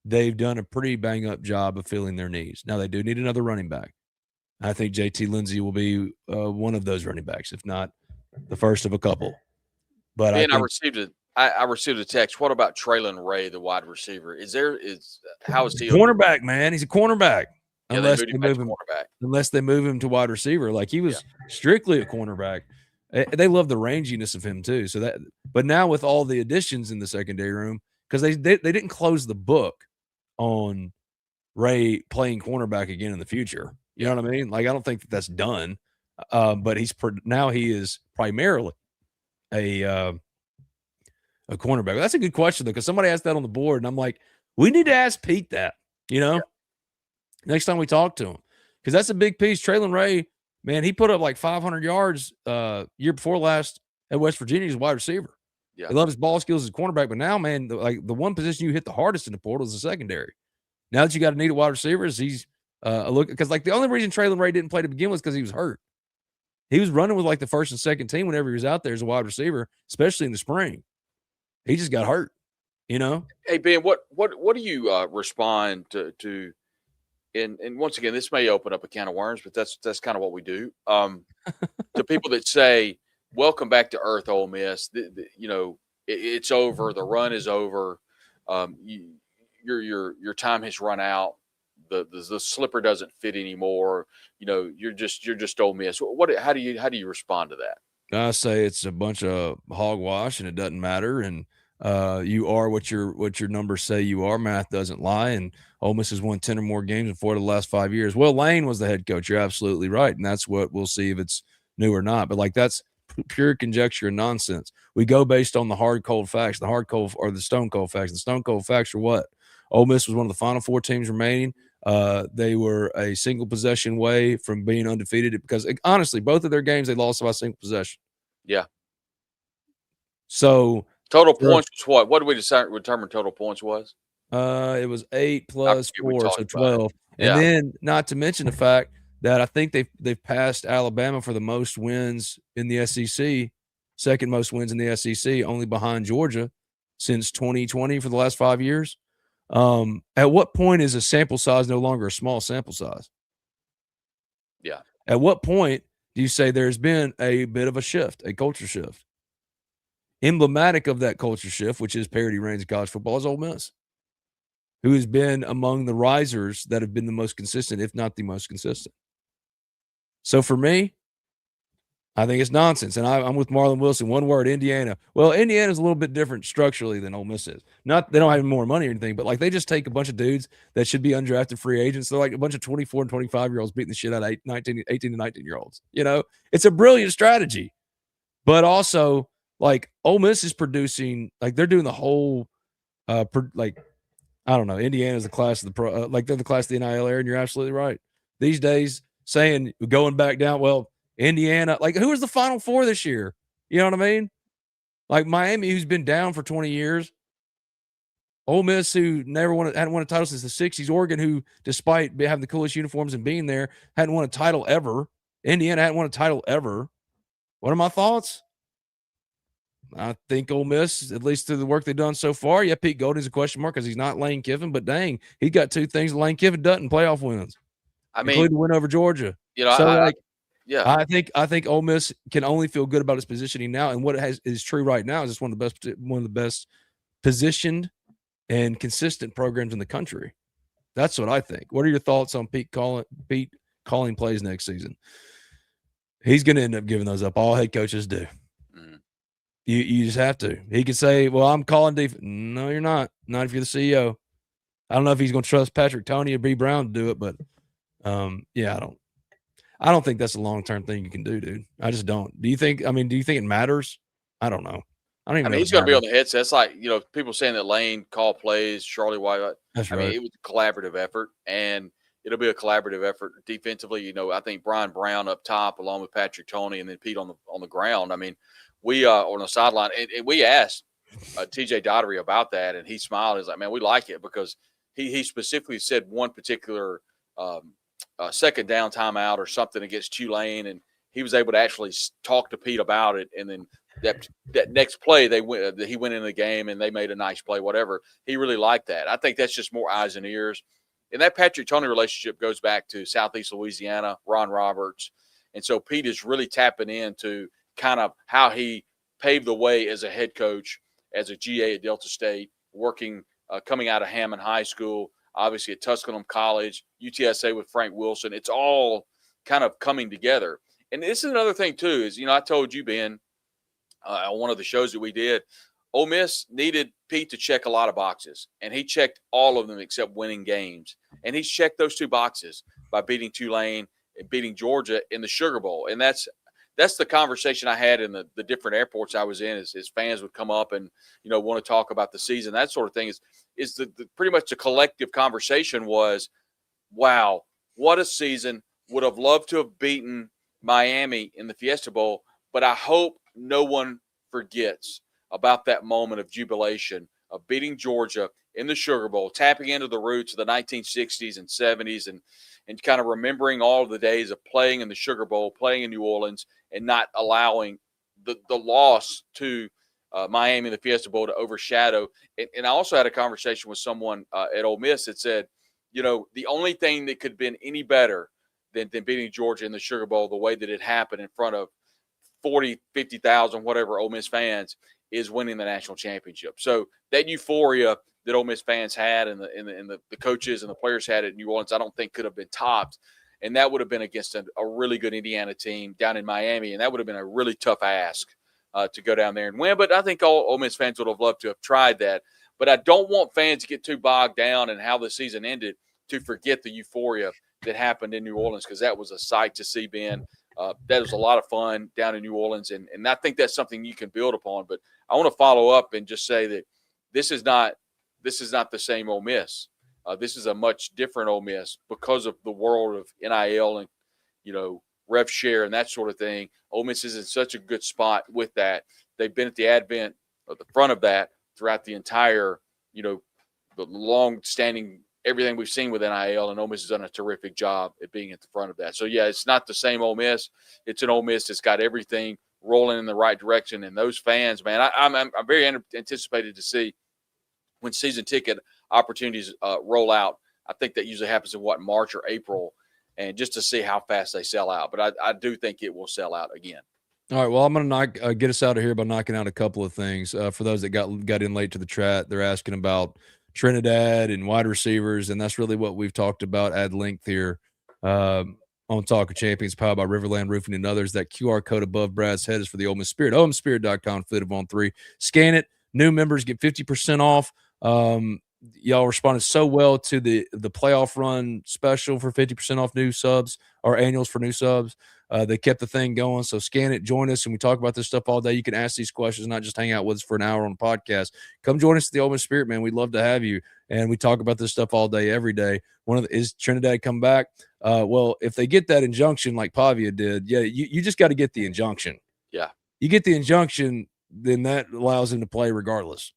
they've done a pretty bang-up job of filling their needs. Now, they do need another running back. I think JT Lindsey will be one of those running backs, if not the first of a couple. But I received a text. What about Traylon Ray, the wide receiver? How is he? Cornerback, man. He's a cornerback. Yeah, Unless they move him to wide receiver. Like he was strictly a cornerback. They love the ranginess of him too. But now with all the additions in the secondary room, because they didn't close the book on Ray playing cornerback again in the future. You know what I mean? Like I don't think that's done. But now he is primarily a cornerback. That's a good question though, because somebody asked that on the board, and I'm like, we need to ask Pete that. Next time we talk to him, because that's a big piece. Traylon Ray, man, he put up like 500 yards year before last at West Virginia as a wide receiver. Yeah. He loves his ball skills as a cornerback, but now, man, the one position you hit the hardest in the portal is the secondary. Now that you got to need a wide receiver, he's a look because like the only reason Traylon Ray didn't play to begin with was because he was hurt. He was running with like the first and second team whenever he was out there as a wide receiver, especially in the spring. He just got hurt, Hey Ben, what do you respond to? And once again, this may open up a can of worms, but that's kind of what we do. To people that say, "Welcome back to Earth, Ole Miss." It's over. The run is over. Your time has run out. The slipper doesn't fit anymore. You're just Ole Miss. How do you respond to that? I say it's a bunch of hogwash, and it doesn't matter. And you are what your numbers say you are. Math doesn't lie. And Ole Miss has won 10 or more games in 4 of the last 5 years. Well, Lane was the head coach. You're absolutely right, and that's what we'll see if it's new or not. But like that's pure conjecture and nonsense. We go based on the hard cold facts. The hard cold or the stone cold facts. The stone cold facts are what? Ole Miss was one of the final 4 teams remaining. They were a single possession away from being undefeated because honestly, both of their games they lost by single possession. Yeah. So total points was what? What did we determine total points was? It was 8 plus 4, so 12. Yeah. And then not to mention the fact that I think they've passed Alabama for the most wins in the SEC, second most wins in the SEC, only behind Georgia since 2020 for the last 5 years. At what point is a sample size no longer a small sample size? Yeah. At what point do you say there's been a bit of a shift, a culture shift? Emblematic of that culture shift, which is parity reigns in college football, is Ole Miss, who has been among the risers that have been the most consistent, if not the most consistent. So for me, I think it's nonsense. And I'm with Marlon Wilson. One word, Indiana. Well, Indiana's a little bit different structurally than Ole Miss is. Not they don't have more money or anything, but like they just take a bunch of dudes that should be undrafted free agents. They're like a bunch of 24 and 25-year-olds beating the shit out of 18 to 19-year-olds. It's a brilliant strategy. But also, like Ole Miss is producing, like they're doing the whole, I don't know. Indiana's the class of the pro, like they're the class of the NIL era, and you're absolutely right. These days, saying going back down, well, Indiana, like who was the Final Four this year? You know what I mean? Like Miami, who's been down for 20 years. Ole Miss, who hadn't won a title since the 60s. Oregon, who, despite having the coolest uniforms and being there, hadn't won a title ever. Indiana hadn't won a title ever. What are my thoughts? I think Ole Miss, at least through the work they've done so far, yeah, Pete Golding's a question mark because he's not Lane Kiffin, but dang, he got two things Lane Kiffin doesn't: playoff wins, including the win over Georgia. So, I think Ole Miss can only feel good about its positioning now, and what is true right now is it's one of the best positioned and consistent programs in the country. That's what I think. What are your thoughts on Pete calling plays next season? He's going to end up giving those up. All head coaches do. Mm-hmm. You just have to. He could say, well, I'm calling defense. No, you're not. Not if you're the CEO. I don't know if he's going to trust Patrick Toney or B. Brown to do it, but yeah, I don't think that's a long-term thing you can do, dude. I just don't. Do you think it matters? I don't know. I mean, he's going to be on the headset. It's like, people saying that Lane called plays, Charlie White. That's right. It was a collaborative effort, and it'll be a collaborative effort defensively. I think Brian Brown up top, along with Patrick Toney, and then Pete on the ground. I mean, we on the sideline, and we asked TJ Daugherty about that, and he smiled. He's like, man, we like it because he specifically said one particular second down timeout or something against Tulane, and he was able to actually talk to Pete about it, and then that next play he went in the game and they made a nice play, whatever. He really liked that. I think that's just more eyes and ears. And that Patrick Toney relationship goes back to Southeast Louisiana, Ron Roberts. And so Pete is really tapping into kind of how he paved the way as a head coach, as a GA at Delta State, working, coming out of Hammond High School, obviously at Tusculum College, UTSA with Frank Wilson. It's all kind of coming together. And this is another thing, too, is, I told you, Ben, on one of the shows that we did, Ole Miss needed Pete to check a lot of boxes, and he checked all of them except winning games. And he's checked those two boxes by beating Tulane and beating Georgia in the Sugar Bowl. And that's the conversation I had in the different airports I was in, as fans would come up and, want to talk about the season, that sort of thing. Is the pretty much the collective conversation was, wow, what a season. Would have loved to have beaten Miami in the Fiesta Bowl, but I hope no one forgets about that moment of jubilation of beating Georgia in the Sugar Bowl, tapping into the roots of the 1960s and 70s, and kind of remembering all of the days of playing in the Sugar Bowl, playing in New Orleans, and not allowing the loss to Miami in the Fiesta Bowl to overshadow. And I also had a conversation with someone at Ole Miss that said, the only thing that could have been any better than beating Georgia in the Sugar Bowl the way that it happened in front of 40, 50,000, whatever Ole Miss fans, is winning the national championship. So that euphoria that Ole Miss fans had and the coaches and the players had at New Orleans, I don't think could have been topped. And that would have been against a really good Indiana team down in Miami, and that would have been a really tough ask to go down there and win. But I think all Ole Miss fans would have loved to have tried that. But I don't want fans to get too bogged down in how the season ended to forget the euphoria that happened in New Orleans, because that was a sight to see, Ben. That was a lot of fun down in New Orleans, and I think that's something you can build upon. But I want to follow up and just say that this is not the same Ole Miss. This is a much different Ole Miss because of the world of NIL and rev share and that sort of thing. Ole Miss is in such a good spot with that. They've been at the advent of the front of that throughout the entire the long-standing everything we've seen with NIL, and Ole Miss has done a terrific job at being at the front of that. So, yeah, it's not the same Ole Miss. It's an Ole Miss that's got everything rolling in the right direction. And those fans, man, I'm very anticipated to see when season ticket opportunities roll out. I think that usually happens in, March or April, and just to see how fast they sell out. But I do think it will sell out again. All right, well, I'm going to get us out of here by knocking out a couple of things. For those that got in late to the chat, they're asking about Trinidad and wide receivers, and that's really what we've talked about ad length here on Talk of Champions, powered by Riverland Roofing and others. That QR code above Brad's head is for the Ole Miss Spirit. OleMissSpirit.com, FITIV on 3. Scan it. New members get 50% off. Y'all responded so well to the playoff run special for 50% off new subs, or annuals for new subs. They kept the thing going. So scan it, join us, and we talk about this stuff all day. You can ask these questions, not just hang out with us for an hour on the podcast. Come join us at the Ole Miss Spirit, man. We'd love to have you. And we talk about this stuff all day, every day. Is Trinidad come back? Well, if they get that injunction like Pavia did, yeah, you just got to get the injunction. Yeah. You get the injunction, then that allows him to play regardless.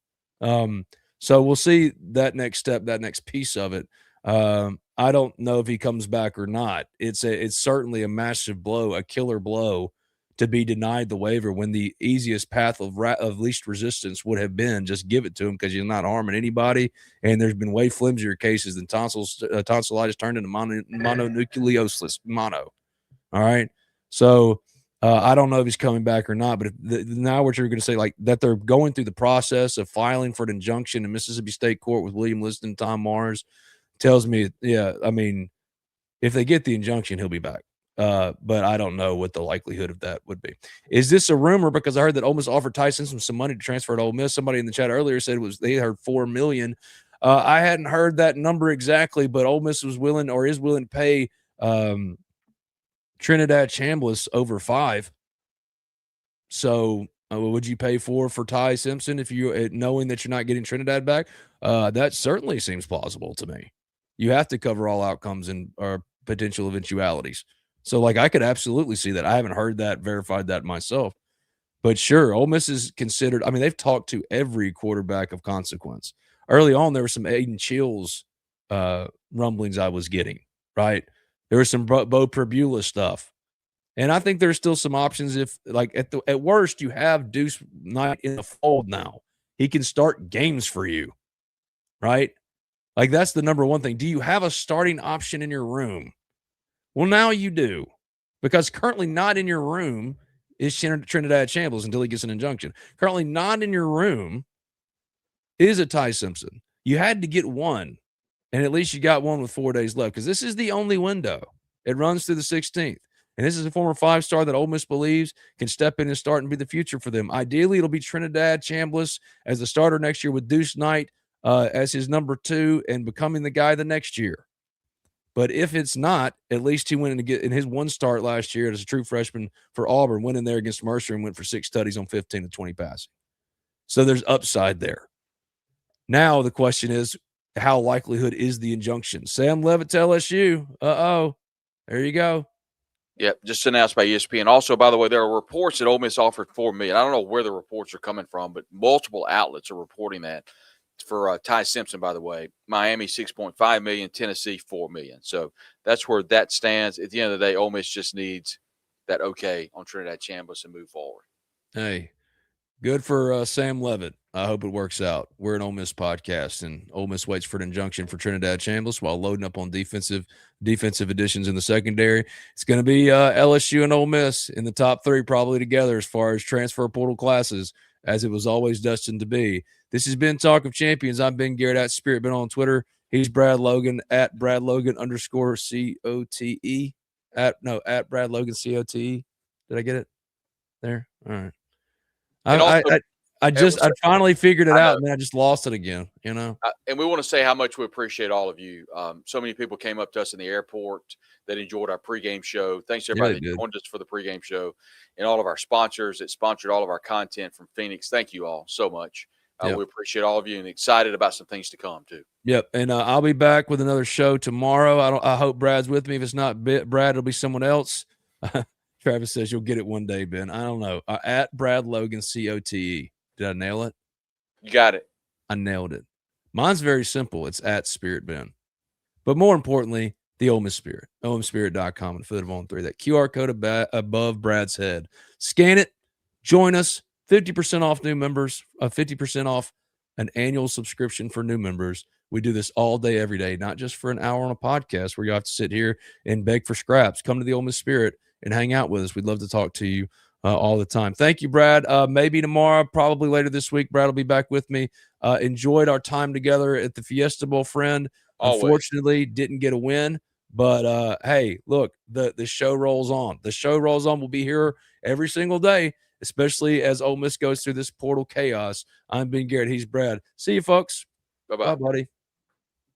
So we'll see that next step, that next piece of it. I don't know if he comes back or not. It's certainly a massive blow, a killer blow, to be denied the waiver when the easiest path of least resistance would have been just give it to him because you're not harming anybody. And there's been way flimsier cases than tonsillitis turned into mononucleosis. Mono. All right. So I don't know if he's coming back or not, but now what you're going to say, like that they're going through the process of filing for an injunction in Mississippi State Court with William Liston and Tom Mars tells me, yeah, I mean, if they get the injunction, he'll be back. But I don't know what the likelihood of that would be. Is this a rumor? Because I heard that Ole Miss offered Tyson some money to transfer to Ole Miss. Somebody in the chat earlier said they heard $4 million. I hadn't heard that number exactly, but Ole Miss was willing or is willing to pay Trinidad Chambliss over $5 million. So would you pay for Ty Simpson if you knowing that you're not getting Trinidad back? That certainly seems plausible to me. You have to cover all outcomes and or potential eventualities. So, like, I could absolutely see that. I haven't heard that, verified that myself. But sure, Ole Miss is considered. I mean, they've talked to every quarterback of consequence. Early on, there were some Aiden Chills rumblings I was getting, right? There was some Bo Prabula stuff. And I think there's still some options if, like, at worst, you have Deuce Knight in the fold now. He can start games for you, right? Like, that's the number one thing. Do you have a starting option in your room? Well, now you do, because currently not in your room is Trinidad Chambliss until he gets an injunction. Currently not in your room is a Ty Simpson. You had to get one, and at least you got one with 4 days left because this is the only window. It runs through the 16th. And this is a former 5-star that Ole Miss believes can step in and start and be the future for them. Ideally, it'll be Trinidad Chambliss as the starter next year with Deuce Knight as his number 2 and becoming the guy the next year. But if it's not, at least he went in his one start last year as a true freshman for Auburn, went in there against Mercer and went for 6 tutties on 15 to 20 passing. So there's upside there. Now the question is, how likelihood is the injunction? Sam Levitt to LSU. There you go. Yep, just announced by ESPN. Also, by the way, there are reports that Ole Miss offered $4 million. I don't know where the reports are coming from, but multiple outlets are reporting that. For Ty Simpson, by the way, Miami $6.5 million, Tennessee $4 million. So that's where that stands. At the end of the day, Ole Miss just needs that okay on Trinidad Chambliss and move forward. Hey, good for Sam Levitt. I hope it works out. We're an Ole Miss podcast, and Ole Miss waits for an injunction for Trinidad Chambliss while loading up on defensive additions in the secondary. It's going to be LSU and Ole Miss in the top 3 probably together as far as transfer portal classes, as it was always destined to be. This has been Talk of Champions. I've been Garrett at Spirit. Been on Twitter. He's Brad Logan at Brad Logan _COTE. At Brad Logan COTE. Did I get it there? All right. I finally figured it out, and then I just lost it again, you know. And we want to say how much we appreciate all of you. So many people came up to us in the airport that enjoyed our pregame show. Thanks to everybody that joined us for the pregame show, and all of our sponsors that sponsored all of our content from Phoenix. Thank you all so much. We appreciate all of you and excited about some things to come too. Yep, and I'll be back with another show tomorrow. I hope Brad's with me. If it's not Brad, it'll be someone else. Travis says you'll get it one day, Ben. I don't know. At Brad Logan COTE. Did I nail it? You got it. I nailed it. Mine's very simple. It's at Spirit Ben. But more importantly, the Ole Miss Spirit. OleMissSpirit.com and affiliate of On 3. That QR code above Brad's head. Scan it. Join us. 50% off new members. 50% off an annual subscription for new members. We do this all day, every day, not just for an hour on a podcast where you have to sit here and beg for scraps. Come to the Ole Miss Spirit and hang out with us. We'd love to talk to you all the time. Thank you, Brad. Maybe tomorrow, probably later this week, Brad will be back with me. Enjoyed our time together at the Fiesta Bowl, friend. Always. Unfortunately, didn't get a win. But, hey, look, the show rolls on. The show rolls on. We'll be here every single day, especially as Ole Miss goes through this portal chaos. I'm Ben Garrett. He's Brad. See you, folks. Bye-bye. Bye, buddy.